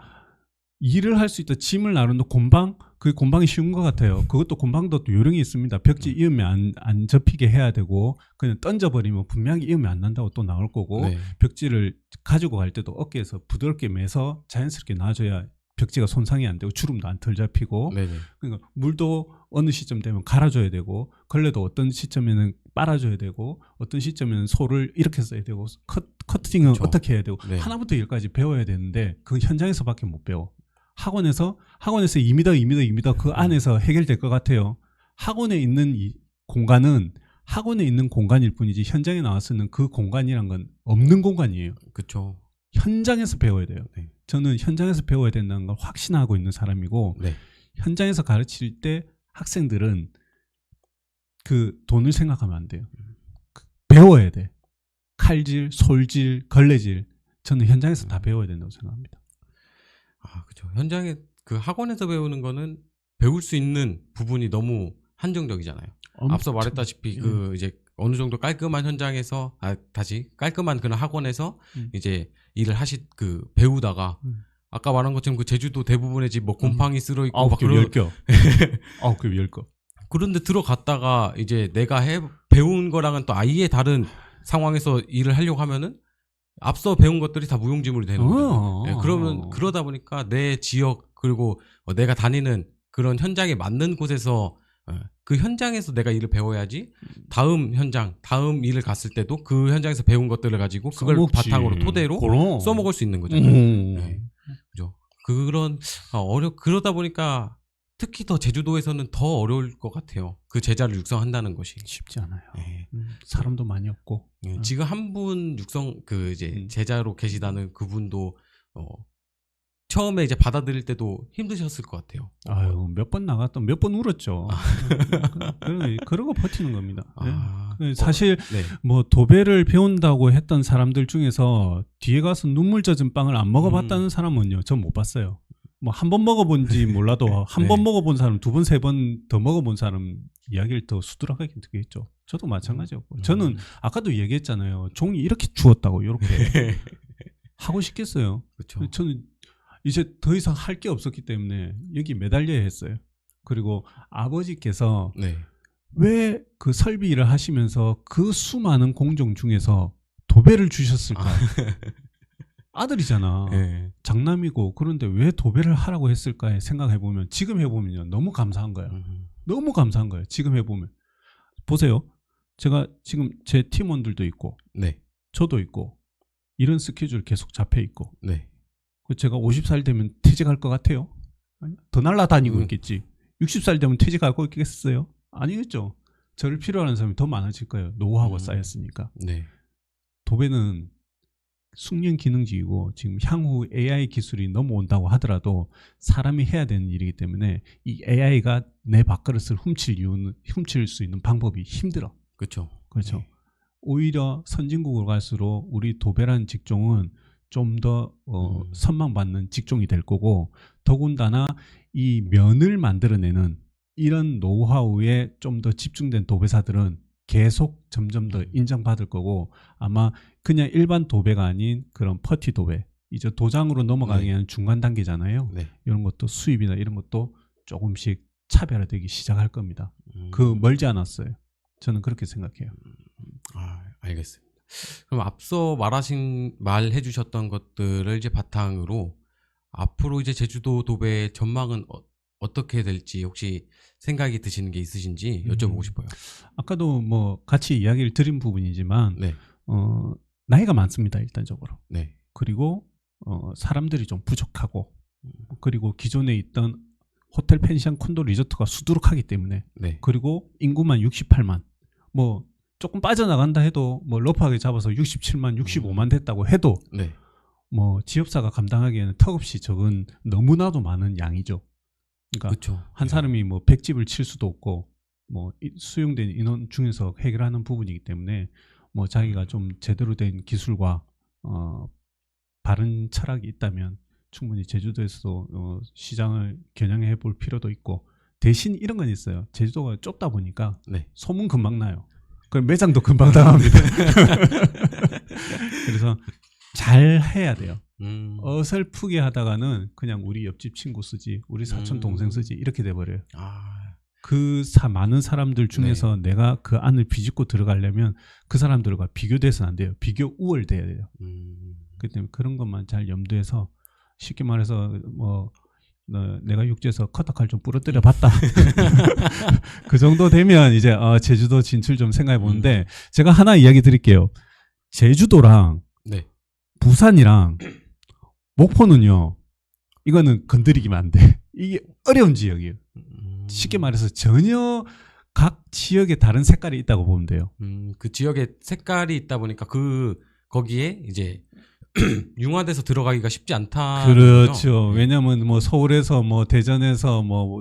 일을 할 수 있다. 짐을 나르는 곤방? 그 곤방이 쉬운 것 같아요. 그것도 곤방도 또 요령이 있습니다. 벽지 이으면 안 접히게 해야 되고 그냥 던져버리면 분명히 이으면 안 난다고 또 나올 거고
네.
벽지를 가지고 갈 때도 어깨에서 부드럽게 매서 자연스럽게 놔줘야 벽지가 손상이 안 되고 주름도 안 덜 잡히고
네네.
그러니까 물도 어느 시점 되면 갈아줘야 되고 걸레도 어떤 시점에는 빨아줘야 되고 어떤 시점에는 소를 이렇게 써야 되고 커팅은
그렇죠.
어떻게 해야 되고
네.
하나부터 열까지 배워야 되는데 그 현장에서밖에 못 배워. 학원에서 2m 그 안에서 해결될 것 같아요. 학원에 있는 이 공간은 학원에 있는 공간일 뿐이지 현장에 나와서는 그 공간이란 건 없는 공간이에요.
그렇죠.
현장에서 배워야 돼요.
네.
저는 현장에서 배워야 된다는 걸 확신하고 있는 사람이고
네.
현장에서 가르칠 때 학생들은 그 돈을 생각하면 안 돼요. 배워야 돼. 칼질, 솔질, 걸레질. 저는 현장에서 다 배워야 된다고 생각합니다.
아, 그렇죠. 현장에 그 학원에서 배우는 거는 배울 수 있는 부분이 너무 한정적이잖아요. 앞서 말했다시피 그 이제 어느 정도 깔끔한 현장에서 다시 깔끔한 그런 학원에서 이제 일을 배우다가 아까 말한 것처럼 그 제주도 대부분의 집 뭐 곰팡이 쓸어 있고 막
10개. 10개.
그런데 들어갔다가 이제 내가 배운 거랑은 또 아예 다른 상황에서 일을 하려고 하면은 앞서 배운 것들이 다 무용지물이 되는 거죠. 네, 그러다 보니까 내 지역 그리고 내가 다니는 그런 현장에 맞는 곳에서 그 현장에서 내가 일을 배워야지 다음 일을 갔을 때도 그 현장에서 배운 것들을 가지고 그걸
써먹지.
바탕으로 토대로
그럼.
써먹을 수 있는 거잖아요. 네. 그죠. 그러다 보니까 특히 더 제주도에서는 더 어려울 것 같아요. 그 제자를 육성한다는 것이
쉽지 않아요.
네.
사람도 많이 없고.
지금 한 분 제자로 계시다는 그분도 처음에 이제 받아들일 때도 힘드셨을 것 같아요.
아유, 몇 번 나갔던 몇 번 울었죠. 그러고 버티는 겁니다. 사실
네.
뭐 도배를 배운다고 했던 사람들 중에서 뒤에 가서 눈물 젖은 빵을 안 먹어봤다는 사람은요, 전 못 봤어요. 뭐 한 번 먹어본지 몰라도 한 번 먹어본 사람, 두 번, 세 번 더 먹어본 사람 이야기를 더 수두룩하게 듣겠죠. 저도 마찬가지였고. 저는 아까도 얘기했잖아요. 종이 이렇게 주웠다고 이렇게 하고 싶겠어요.
그렇죠.
저는 이제 더 이상 할 게 없었기 때문에 여기 매달려야 했어요. 그리고 아버지께서
네.
왜 그 설비 일을 하시면서 그 수많은 공정 중에서 도배를 주셨을까? 아들이잖아.
네.
장남이고 그런데 왜 도배를 하라고 했을까 생각해보면 지금 해보면요. 너무 감사한 거예요. 너무 감사한 거예요. 지금 해보면. 보세요. 제가 지금 제 팀원들도 있고
네.
저도 있고 이런 스케줄 계속 잡혀 있고
네.
제가 50살 되면 퇴직할 것 같아요? 더 날아다니고 있겠지. 60살 되면 퇴직하고 있겠어요? 아니겠죠. 저를 필요로 하는 사람이 더 많아질 거예요. 노하우가 쌓였으니까.
네.
도배는 숙련 기능직이고 지금 향후 AI 기술이 넘어온다고 하더라도 사람이 해야 되는 일이기 때문에 이 AI가 내 밥그릇을 훔칠 수 있는 방법이 힘들어.
그렇죠.
그렇죠.
네.
오히려 선진국으로 갈수록 우리 도배라는 직종은 좀 더 선망받는 직종이 될 거고 더군다나 이 면을 만들어내는 이런 노하우에 좀 더 집중된 도배사들은 계속 점점 더 인정받을 거고 아마 그냥 일반 도배가 아닌 그런 퍼티 도배 이제 도장으로 넘어가기에는 중간 단계잖아요.
네.
이런 것도 수입이나 이런 것도 조금씩 차별화되기 시작할 겁니다. 그 멀지 않았어요. 저는 그렇게 생각해요.
알겠습니다. 그럼 앞서 말해 주셨던 것들을 이제 바탕으로 앞으로 이제 제주도 도배 전망은 어떻게 될지 혹시 생각이 드시는 게 있으신지 여쭤보고 싶어요.
아까도 뭐 같이 이야기를 드린 부분이지만
네.
나이가 많습니다. 일단적으로.
네.
그리고 사람들이 좀 부족하고 그리고 기존에 있던 호텔, 펜션, 콘도, 리조트가 수두룩하기 때문에
네.
그리고 인구만 68만 뭐 조금 빠져나간다 해도 뭐 러프하게 잡아서 67만, 65만 됐다고 해도
네.
뭐 지업사가 감당하기에는 턱없이 적은 너무나도 많은 양이죠. 그러니까
그렇죠.
한 사람이 뭐 100집을 칠 수도 없고 뭐 수용된 인원 중에서 해결하는 부분이기 때문에 뭐 자기가 좀 제대로 된 기술과 바른 철학이 있다면 충분히 제주도에서도 시장을 겨냥해 볼 필요도 있고 대신 이런 건 있어요. 제주도가 좁다 보니까
네.
소문 금방 나요. 그럼 매장도 금방 당합니다. 그래서 잘 해야 돼요. 어설프게 하다가는 그냥 우리 옆집 친구 쓰지, 우리 사촌 동생 쓰지 이렇게 돼버려요. 그 많은 사람들 중에서
네.
내가 그 안을 비집고 들어가려면 그 사람들과 비교돼서는 안 돼요. 비교 우월돼야 돼요. 그렇기 때문에 그런 것만 잘 염두해서 쉽게 말해서 뭐 내가 육지에서 커터칼 좀 부러뜨려 봤다. 그 정도 되면 이제 제주도 진출 좀 생각해 보는데 제가 하나 이야기 드릴게요. 제주도랑
네.
부산이랑 목포는요. 이거는 건드리기만 안 돼. 이게 어려운 지역이에요. 쉽게 말해서 전혀 각 지역에 다른 색깔이 있다고 보면 돼요.
그 지역에 색깔이 있다 보니까 거기에 이제 융화돼서 들어가기가 쉽지 않다.
그렇죠. 왜냐하면 뭐 서울에서 뭐 대전에서 뭐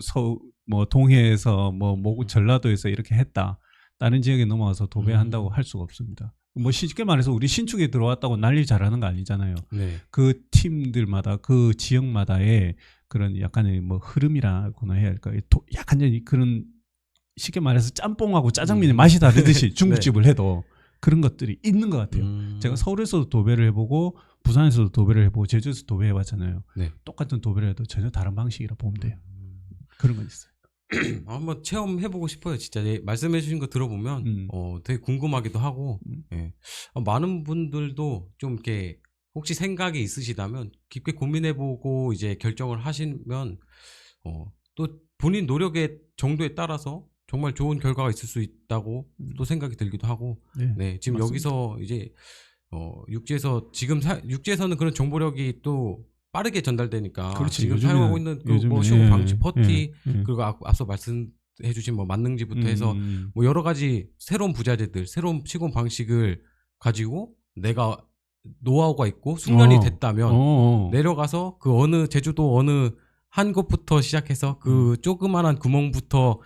동해에서 뭐 전라도에서 이렇게 했다. 다른 지역에 넘어와서 도배한다고 할 수가 없습니다. 뭐 쉽게 말해서 우리 신축에 들어왔다고 난리 잘하는 거 아니잖아요.
네.
그 팀들마다 그 지역마다의 그런 약간의 뭐 흐름이라고나 해야 할까? 약간 그런 쉽게 말해서 짬뽕하고 짜장면의 맛이 다르듯이 중국집을 해도 그런 것들이 있는 것 같아요. 제가 서울에서도 도배를 해보고 부산에서도 도배를 해보고 제주에서 도배해봤잖아요. 네. 똑같은 도배를 해도 전혀 다른 방식이라 보면 돼요. 그런 건 있어요.
한번 체험해보고 싶어요. 진짜 말씀해주신 거 들어보면 되게 궁금하기도 하고 예. 많은 분들도 좀 이렇게 혹시 생각이 있으시다면 깊게 고민해보고 이제 결정을 하시면 또 본인 노력의 정도에 따라서 정말 좋은 결과가 있을 수 있다고 또 생각이 들기도 하고 네, 지금 맞습니다. 여기서 이제 육지에서는 그런 정보력이 또 빠르게 전달되니까
그렇지,
지금 사용하고 있는 뭐 시공 방지 퍼티 그리고 앞서 말씀해주신 뭐 만능지부터 해서 뭐 여러 가지 새로운 부자재들 새로운 시공 방식을 가지고 내가 노하우가 있고 숙련이 됐다면 내려가서 그 제주도 어느 한 곳부터 시작해서 그 조그만한 구멍부터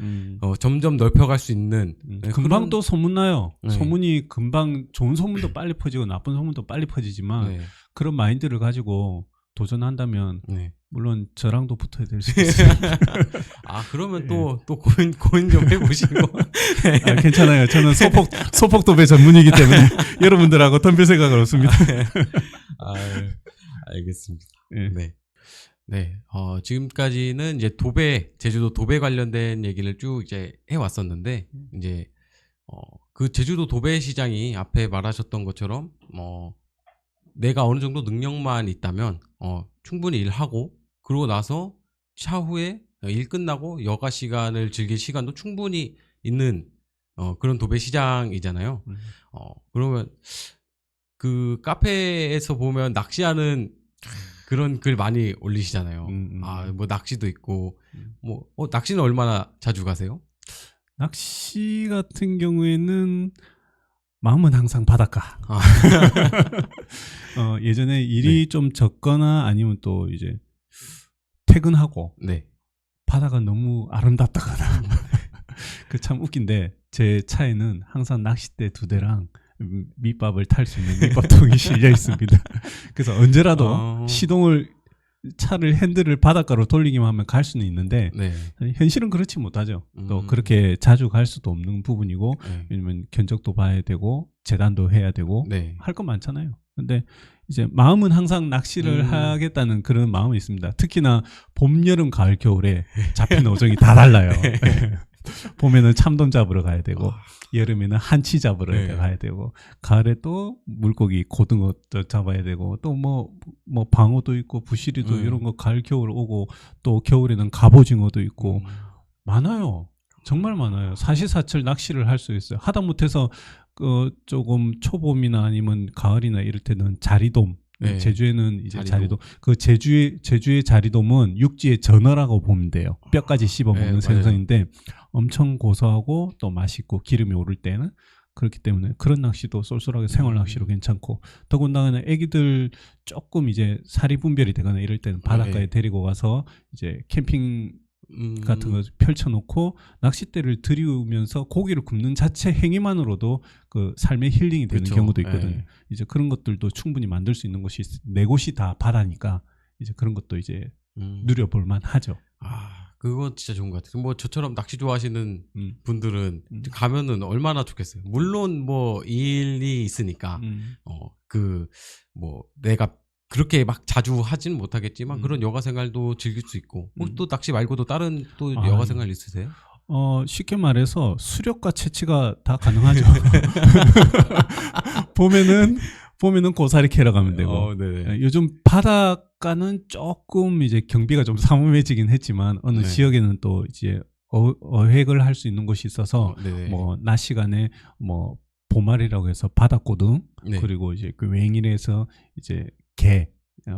점점 넓혀갈 수 있는
금방 또 소문나요. 소문이 금방 좋은 소문도 빨리 퍼지고 나쁜 소문도 빨리 퍼지지만 그런 마인드를 가지고 도전한다면 물론 저랑도 붙어야 될 수 있어요.
그러면 또 고민 좀 해보시고
괜찮아요. 저는 소폭 도배 전문이기 때문에 여러분들하고 덤빌 생각은 없습니다.
알겠습니다. 네, 지금까지는 이제 제주도 도배 관련된 얘기를 쭉 이제 해왔었는데, 이제, 그 제주도 도배 시장이 앞에 말하셨던 것처럼, 내가 어느 정도 능력만 있다면, 충분히 일하고, 그러고 나서 차후에 일 끝나고 여가 시간을 즐길 시간도 충분히 있는, 그런 도배 시장이잖아요. 그러면 그 카페에서 보면 낚시하는 그런 글 많이 올리시잖아요. 뭐 낚시도 있고, 낚시는 얼마나 자주 가세요?
낚시 같은 경우에는 마음은 항상 바닷가. 예전에 일이 좀 적거나 아니면 또 이제 퇴근하고 바다가 너무 아름답다거나 그 참 웃긴데 제 차에는 항상 낚싯대 2대랑 밑밥을 탈 수 있는 밑밥통이 실려 있습니다. 그래서 언제라도 차를 핸들을 바닷가로 돌리기만 하면 갈 수는 있는데 현실은 그렇지 못하죠. 또 그렇게 자주 갈 수도 없는 부분이고 왜냐면 견적도 봐야 되고 재단도 해야 되고 할 거 많잖아요. 근데 이제 마음은 항상 낚시를 하겠다는 그런 마음이 있습니다. 특히나 봄, 여름, 가을, 겨울에 잡히는 어종이 다 달라요. 봄에는 참돔 잡으러 가야 되고 여름에는 한치 잡으러 가야 되고 가을에 또 물고기 고등어도 잡아야 되고 또 뭐 방어도 있고 부시리도 이런 거 가을 겨울 오고 또 겨울에는 갑오징어도 있고 많아요. 정말 많아요. 사시사철 낚시를 할 수 있어요. 하다못해서 조금 초봄이나 아니면 가을이나 이럴 때는 자리돔
네.
제주에는 이제
자리돔.
자리돔. 그 제주의 자리돔은 육지의 전어라고 보면 돼요. 뼈까지 씹어 먹는
네,
생선인데 엄청 고소하고 또 맛있고 기름이 오를 때는 그렇기 때문에 그런 낚시도 쏠쏠하게 생활 낚시로 괜찮고 더군다나 애기들 조금 이제 사리 분별이 되거나 이럴 때는 바닷가에
네.
데리고 가서 이제 캠핑 같은 거 펼쳐놓고 낚싯대를 들이우면서 고기를 굽는 자체 행위만으로도 그 삶의 힐링이 되는
그렇죠.
경우도 있거든요.
네.
이제 그런 것들도 충분히 만들 수 있는 곳이 네 곳이 다 바다니까 이제 그런 것도 이제 누려볼 만하죠.
아, 그거 진짜 좋은 것 같아요. 뭐 저처럼 낚시 좋아하시는 분들은
음.
가면은 얼마나 좋겠어요. 물론 뭐 일이 있으니까 그 뭐 내가 그렇게 막 자주 하진 못하겠지만 그런 여가 생활도 즐길 수 있고 혹시 또 낚시 말고도 다른 또
아,
여가 생활 있으세요?
쉽게 말해서 수력과 채취가 다 가능하죠. 보면은 고사리 캐러 가면 되고.
네네.
요즘 바닷가는 조금 이제 경비가 좀 삼엄해지긴 했지만 어느
네.
지역에는 또 이제 어획을 할 수 있는 곳이 있어서
네네.
뭐 낮 시간에 뭐 보말이라고 해서 바닷고등
네.
그리고 이제 그 웽일에서 이제 게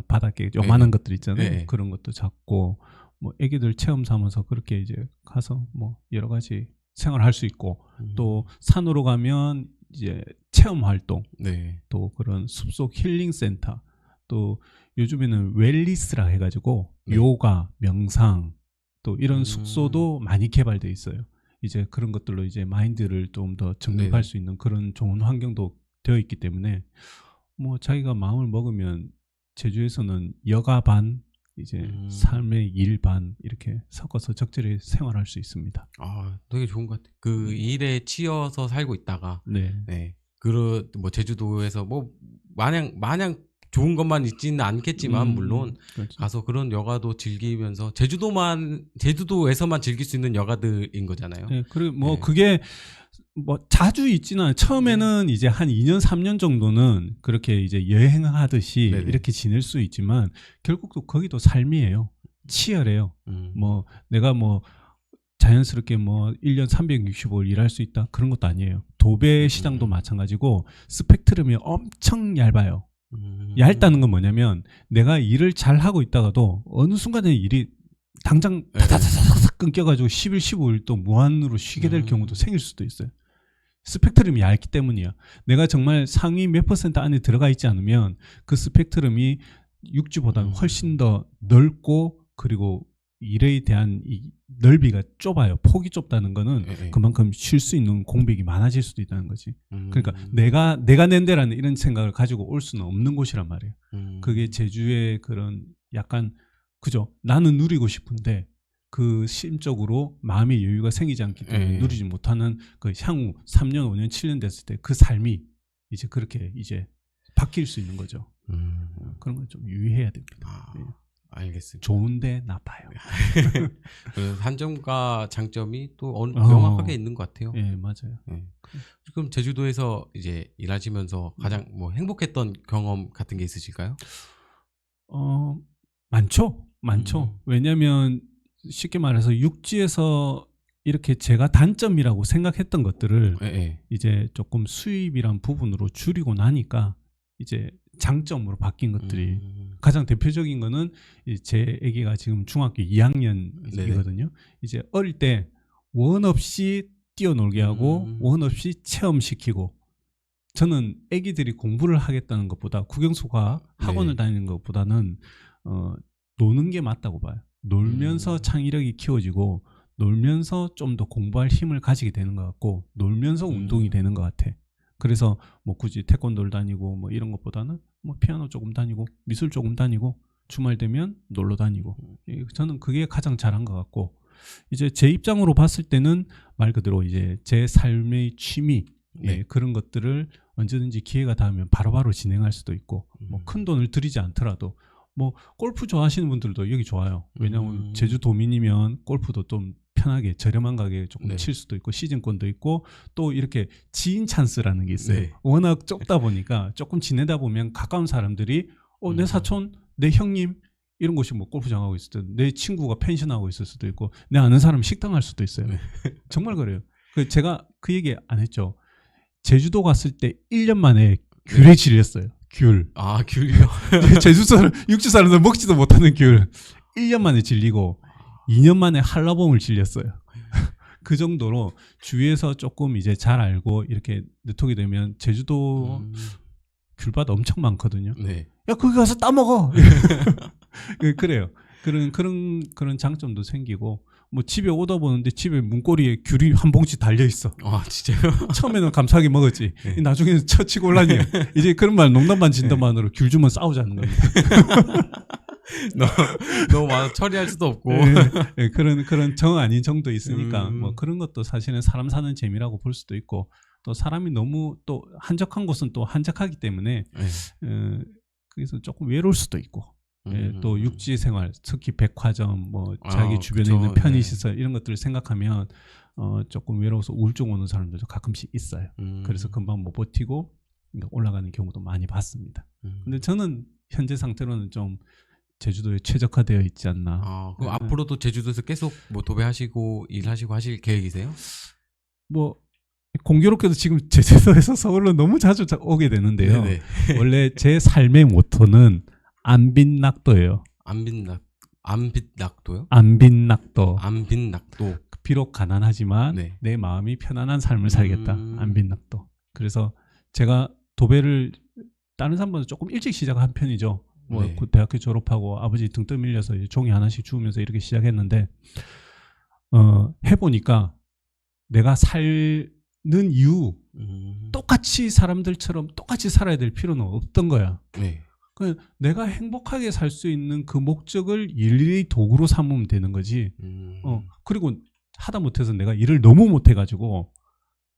바닷게 요만한 것들 있잖아요.
네.
그런 것도 잡고 뭐 애기들 체험 삼아서 그렇게 이제 가서 뭐 여러 가지 생활할 수 있고 또 산으로 가면 이제 체험 활동
네.
또 그런 숲속 힐링 센터 또 요즘에는 웰리스라 해가지고
네.
요가 명상 또 이런 숙소도 많이 개발돼 있어요. 이제 그런 것들로 이제 마인드를 좀 더 정립할
네네.
수 있는 그런 좋은 환경도 되어 있기 때문에 뭐 자기가 마음을 먹으면 제주에서는 여가 반 이제 삶의 일 반 이렇게 섞어서 적절히 생활할 수 있습니다.
아, 되게 좋은 것 같아요. 그 일에 치여서 살고 있다가
네.
네. 뭐 제주도에서 뭐 마냥 좋은 것만 있지는 않겠지만 물론
그렇죠.
가서 그런 여가도 즐기면서 제주도에서만 즐길 수 있는 여가들인 거잖아요.
네, 그리고 뭐
네.
그게 뭐 자주 있지는 않아요. 처음에는 이제 한 2년 3년 정도는 그렇게 이제 여행하듯이
네네.
이렇게 지낼 수 있지만 결국 또 거기도 삶이에요. 치열해요. 뭐 내가 뭐 자연스럽게 뭐 1년 365일 일할 수 있다 그런 것도 아니에요. 도배 시장도 마찬가지고 스펙트럼이 엄청 얇아요. 얇다는 건 뭐냐면 내가 일을 잘 하고 있다가도 어느 순간에 일이 당장 다다다닥 끊겨가지고 10일 15일 또 무한으로 쉬게 될 경우도 생길 수도 있어요. 스펙트럼이 얇기 때문이야. 내가 정말 상위 몇 % 안에 들어가 있지 않으면 그 스펙트럼이 육지보다는 훨씬 더 넓고 그리고 일에 대한 이 넓이가 좁아요. 폭이 좁다는 거는
네.
그만큼 쉴 수 있는 공백이 많아질 수도 있다는 거지. 그러니까 내가 낸 데라는 이런 생각을 가지고 올 수는 없는 곳이란 말이에요. 그게 제주의 그런 약간 그죠? 나는 누리고 싶은데 그 심적으로 마음의 여유가 생기지 않기 때문에 누리지 못하는 그 향후 3년, 5년, 7년 됐을 때 그 삶이 이제 그렇게 이제 바뀔 수 있는 거죠. 그런 건 좀 유의해야 됩니다.
아,
네.
알겠습니다.
좋은데 나빠요.
그 단점과 장점이 또 명확하게 있는 것 같아요.
예, 네, 맞아요.
네. 지금 제주도에서 이제 일하시면서 가장 뭐 행복했던 경험 같은 게 있으실까요?
많죠. 왜냐하면 쉽게 말해서 육지에서 이렇게 제가 단점이라고 생각했던 것들을 이제 조금 수입이란 부분으로 줄이고 나니까 이제 장점으로 바뀐 것들이 가장 대표적인 거는 제 아기가 지금 중학교 2학년이거든요. 이제 어릴 때 원 없이 뛰어놀게 하고 원 없이 체험시키고 저는 아기들이 공부를 하겠다는 것보다 국영수가 학원을 다니는 것보다는 노는 게 맞다고 봐요. 놀면서 창의력이 키워지고 놀면서 좀 더 공부할 힘을 가지게 되는 것 같고 놀면서 운동이 되는 것 같아. 그래서 뭐 굳이 태권도를 다니고 뭐 이런 것보다는 뭐 피아노 조금 다니고 미술 조금 다니고 주말 되면 놀러 다니고 저는 그게 가장 잘한 것 같고 이제 제 입장으로 봤을 때는 말 그대로 이제 제 삶의 취미 그런 것들을 언제든지 기회가 닿으면 바로바로 진행할 수도 있고 뭐 큰 돈을 들이지 않더라도 뭐 골프 좋아하시는 분들도 여기 좋아요. 왜냐하면 제주도민이면 골프도 좀 편하게 저렴한 가격에 조금 칠 수도 있고 시즌권도 있고 또 이렇게 지인 찬스라는 게 있어요. 워낙 좁다 보니까 조금 지내다 보면 가까운 사람들이 내 사촌, 내 형님 이런 곳이 뭐 골프장 하고 있을 때 내 친구가 펜션하고 있을 수도 있고 내 아는 사람 식당 할 수도 있어요. 정말 그래요. 제가 그 얘기 안 했죠. 제주도 갔을 때 1년 만에 귤에 질렸어요.
귤.
제주 사람, 육지 사람들 먹지도 못하는 귤. 1년 만에 질리고 2년 만에 한라봉을 질렸어요. 그 정도로 주위에서 조금 이제 잘 알고 이렇게 느톡이 되면 제주도 귤밭 엄청 많거든요.
네.
야, 거기 가서 따먹어. 그래요. 그런 장점도 생기고, 뭐 집에 오다 보는데 집에 문고리에 귤이 한 봉지 달려 있어.
아, 진짜요?
처음에는 감사하게 먹었지.
네.
나중에는 처치고 올라니. 이제 그런 말 농담만 진담만으로 귤 주면 싸우자는 겁니다.
너무 많아 처리할 수도 없고.
네, 그런 정 아닌 정도 있으니까 뭐 그런 것도 사실은 사람 사는 재미라고 볼 수도 있고, 또 사람이 너무 또 한적한 곳은 또 한적하기 때문에 그래서 조금 외로울 수도 있고. 또 육지 생활, 특히 백화점, 뭐 자기 주변에
그쵸.
있는 편의시설 이런 것들을 생각하면 조금 외로워서 우울증 오는 사람들도 가끔씩 있어요. 그래서 금방 못 버티고 올라가는 경우도 많이 봤습니다. 근데 저는 현재 상태로는 좀 제주도에 최적화되어 있지 않나.
그럼 앞으로도 제주도에서 계속 뭐 도배하시고 일하시고 하실 계획이세요?
뭐 공교롭게도 지금 제주도에서 서울로 너무 자주 오게 되는데요.
네네.
원래 제 삶의 모토는 안빈낙도예요.
안빛낙도요?
안빈낙도.
안빛낙도.
비록 가난하지만
네.
내 마음이 편안한 삶을 살겠다. 안빈낙도. 그래서 제가 도배를 다른 사람보다 조금 일찍 시작한 편이죠. 뭐
네.
대학교 졸업하고 아버지 등 떠밀려서 종이 하나씩 주우면서 이렇게 시작했는데 해보니까 내가 살는 이유 똑같이 사람들처럼 똑같이 살아야 될 필요는 없던 거야.
네.
내가 행복하게 살 수 있는 그 목적을 일일이 도구로 삼으면 되는 거지. 그리고 하다 못해서 내가 일을 너무 못해가지고,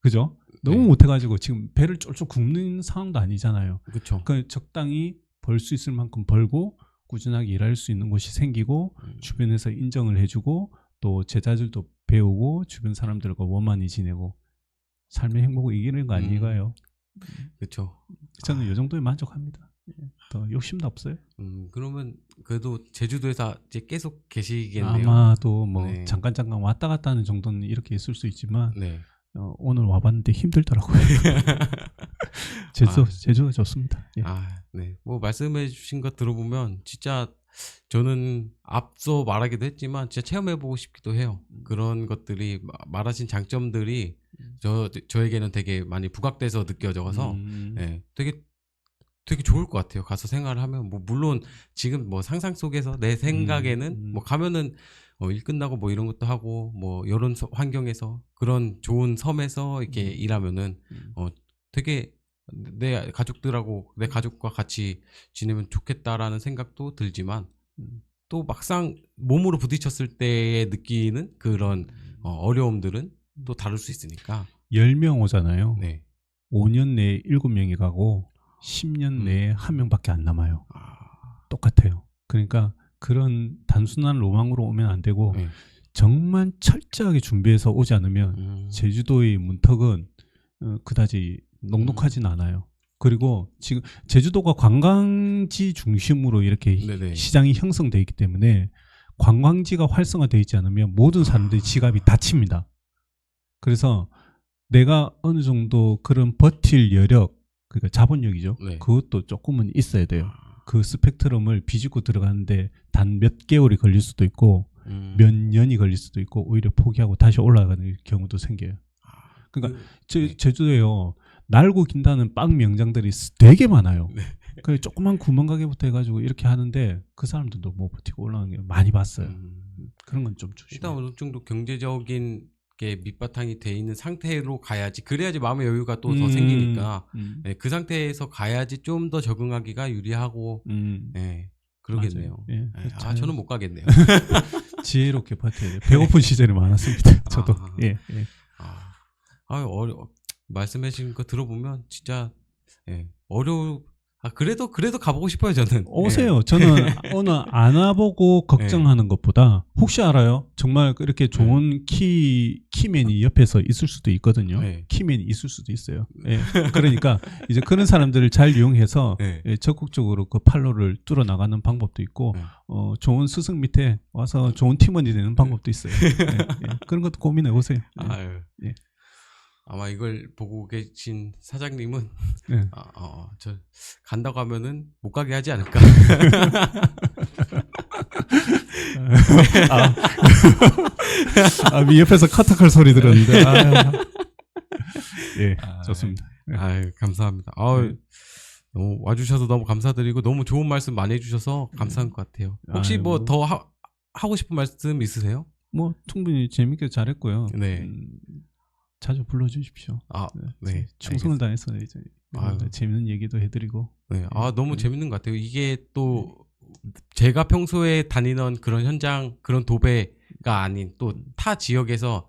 그죠? 너무
네.
못해가지고 지금 배를 쫄쫄 굶는 상황도 아니잖아요.
그렇죠.
그러니까 적당히 벌 수 있을 만큼 벌고 꾸준하게 일할 수 있는 곳이 생기고 주변에서 인정을 해주고 또 제자들도 배우고 주변 사람들과 원만히 지내고 삶의 행복을 이기는 거 아닌가요?
그렇죠.
저는 이 정도에 만족합니다. 더 욕심도 없어요.
그러면 그래도 제주도에서 이제 계속 계시겠네요.
아마도 뭐
네.
잠깐 왔다 갔다 하는 정도는 이렇게 있을 수 있지만
네.
오늘 와봤는데 힘들더라고요. 제주가 좋습니다. 예.
네. 뭐 말씀해주신 거 들어보면 진짜 저는 앞서 말하기도 했지만 진짜 체험해보고 싶기도 해요. 그런 것들이 말하신 장점들이 저에게는 되게 많이 부각돼서 느껴져서 네, 되게 좋을 것 같아요. 가서 생활을 하면 뭐 물론 지금 뭐 상상 속에서 내 생각에는 뭐 가면은 일 끝나고 뭐 이런 것도 하고 뭐 이런 환경에서 그런 좋은 섬에서 이렇게 일하면은 되게 내 가족들하고 내 가족과 같이 지내면 좋겠다라는 생각도 들지만 또 막상 몸으로 부딪혔을 때에 느끼는 그런 어려움들은 또 다를 수 있으니까
10명 오잖아요.
네.
5년 내에 7명이 가고 10년 내에 1명밖에 안 남아요. 똑같아요. 그러니까 그런 단순한 로망으로 오면 안 되고
네.
정말 철저하게 준비해서 오지 않으면 제주도의 문턱은 그다지 녹록하진 않아요. 그리고 지금 제주도가 관광지 중심으로 이렇게
네네.
시장이 형성되어 있기 때문에 관광지가 활성화되어 있지 않으면 모든 사람들의 지갑이 닫힙니다. 그래서 내가 어느 정도 그런 버틸 여력, 그러니까 자본력이죠.
네.
그것도 조금은 있어야 돼요. 그 스펙트럼을 비집고 들어가는데 단 몇 개월이 걸릴 수도 있고 몇 년이 걸릴 수도 있고 오히려 포기하고 다시 올라가는 경우도 생겨요. 그러니까 제주도에요. 날고 긴다는 빵 명장들이 되게 많아요.
네.
그 조그만 구멍가게부터 해가지고 이렇게 하는데 그 사람들도 못 버티고 올라가는 게 많이 봤어요. 그런 건 좀 조심해요.
일단 어느 정도 경제적인 게 밑바탕이 돼 있는 상태로 가야지 그래야지 마음의 여유가 또 더 생기니까 네, 그 상태에서 가야지 좀 더 적응하기가 유리하고 네, 그러겠네요.
예.
네, 저는 못 가겠네요.
지혜롭게 버텨야 돼요. 배고픈 시절이 많았습니다. 저도. 예.
말씀하신 거 들어보면 진짜 그래도 가보고 싶어요 저는.
오세요. 저는 오늘 안 와보고 걱정하는 것보다 혹시 알아요? 정말 이렇게 좋은 키맨이 옆에서 있을 수도 있거든요. 키맨이 있을 수도 있어요. 그러니까 이제 그런 사람들을 잘 이용해서 적극적으로 그 팔로를 뚫어 나가는 방법도 있고 좋은 스승 밑에 와서 좋은 팀원이 되는 방법도 있어요. 그런 것도 고민해 보세요.
아마 이걸 보고 계신 사장님은
네.
저 간다고 하면은 못 가게 하지 않을까.
미 옆에서 카타칼 소리 들었는데. 예, 좋습니다.
아유, 감사합니다. 너무 와주셔서 너무 감사드리고 너무 좋은 말씀 많이 해주셔서 감사한 것 같아요. 혹시
아유,
뭐 더 하고 싶은 말씀 있으세요?
뭐 충분히 재밌게 잘했고요.
네.
자주 불러주십시오.
네.
충성을 다해서 이제 재밌는 얘기도 해드리고.
네. 너무 재밌는 것 같아요. 이게 또 제가 평소에 다니던 그런 현장, 그런 도배가 아닌 또 타 지역에서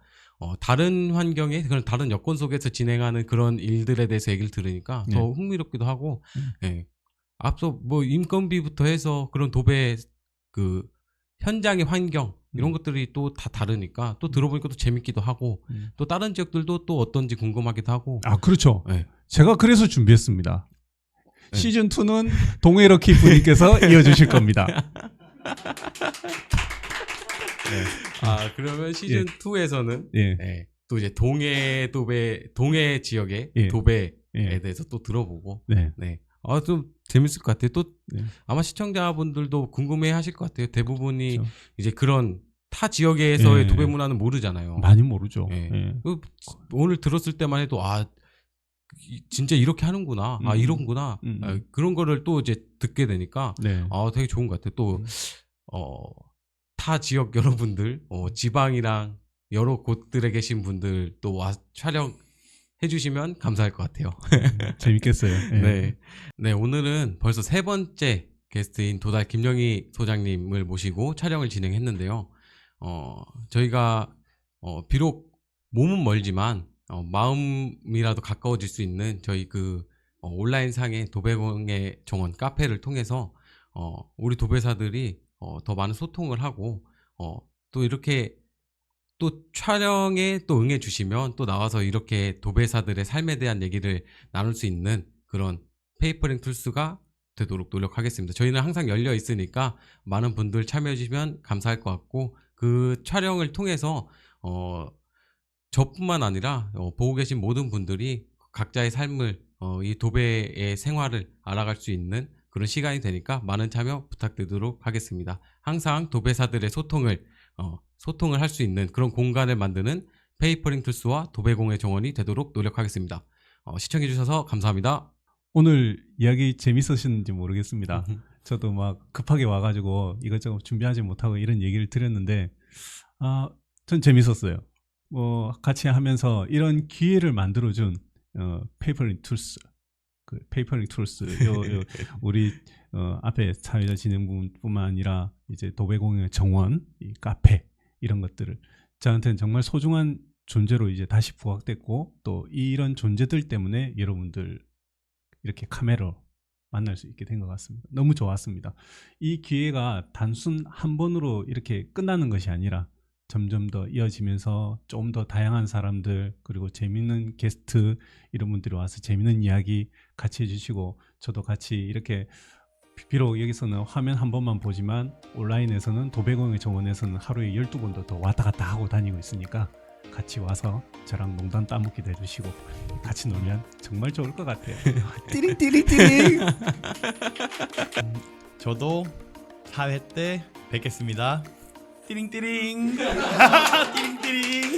다른 환경에 그런 다른 여건 속에서 진행하는 그런 일들에 대해서 얘기를 들으니까 더 흥미롭기도 하고, 네. 앞서 뭐 인건비부터 해서 그런 도배 그 현장의 환경 이런 것들이 또 다 다르니까 또 들어보니까 또 재밌기도 하고 또 다른 지역들도 또 어떤지 궁금하기도 하고.
그렇죠.
네.
제가 그래서 준비했습니다.
네.
시즌 2는 동해러키 분님께서 이어주실 겁니다. 네.
그러면 시즌 2에서는
예.
또 이제 동해 지역의
예.
도배에
예.
대해서 또 들어보고.
네.
네. 좀 재밌을 것 같아요. 또
네.
아마 시청자분들도 궁금해 하실 것 같아요. 대부분이
그렇죠.
이제 그런 타 지역에서의
예.
도배 문화는 모르잖아요.
많이 모르죠.
예.
예.
오늘 들었을 때만 해도 진짜 이렇게 하는구나. 이런구나. 그런 거를 또 이제 듣게 되니까
네.
되게 좋은 것 같아요. 또 타 지역 여러분들, 지방이랑 여러 곳들에 계신 분들 또 와 촬영 해주시면 감사할 것 같아요.
재밌겠어요. 예.
네. 네, 오늘은 벌써 3번째 게스트인 도달 김영희 소장님을 모시고 촬영을 진행했는데요. 저희가 비록 몸은 멀지만 마음이라도 가까워질 수 있는 저희 그 온라인 상의 도배공예 정원 카페를 통해서 우리 도배사들이 더 많은 소통을 하고 또 이렇게 또 촬영에 또 응해 주시면 또 나와서 이렇게 도배사들의 삶에 대한 얘기를 나눌 수 있는 그런 페이퍼링 툴스가 되도록 노력하겠습니다. 저희는 항상 열려 있으니까 많은 분들 참여해 주시면 감사할 것 같고, 그 촬영을 통해서 저뿐만 아니라 보고 계신 모든 분들이 각자의 삶을 이 도배의 생활을 알아갈 수 있는 그런 시간이 되니까 많은 참여 부탁드리도록 하겠습니다. 항상 도배사들의 소통을 할 수 있는 그런 공간을 만드는 페이퍼링 툴스와 도배공예 정원이 되도록 노력하겠습니다. 시청해 주셔서 감사합니다.
오늘 이야기 재밌으셨는지 모르겠습니다. 저도 막 급하게 와가지고 이것저것 준비하지 못하고 이런 얘기를 드렸는데 전 재밌었어요. 같이 하면서 이런 기회를 만들어준 페이퍼링 툴스, 우리 앞에 사회자 진흥부뿐만 아니라 이제 도배공예 정원, 이 카페 이런 것들을 저한테는 정말 소중한 존재로 이제 다시 부각됐고, 또 이런 존재들 때문에 여러분들 이렇게 카메라로 만날 수 있게 된 것 같습니다. 너무 좋았습니다. 이 기회가 단순 한 번으로 이렇게 끝나는 것이 아니라 점점 더 이어지면서 좀 더 다양한 사람들, 그리고 재밌는 게스트 이런 분들이 와서 재밌는 이야기 같이 해주시고, 저도 같이 이렇게 비록 여기서는 화면 한 번만 보지만 온라인에서는 도배공예 정원에서는 하루에 12번도 더 왔다 갔다 하고 다니고 있으니까 같이 와서 저랑 농담 따먹기도 해주시고 같이 놀면 정말 좋을 것 같아요. 띠링띠링띠링.
저도 4회 때 뵙겠습니다. 띠링띠링. 띠링띠링.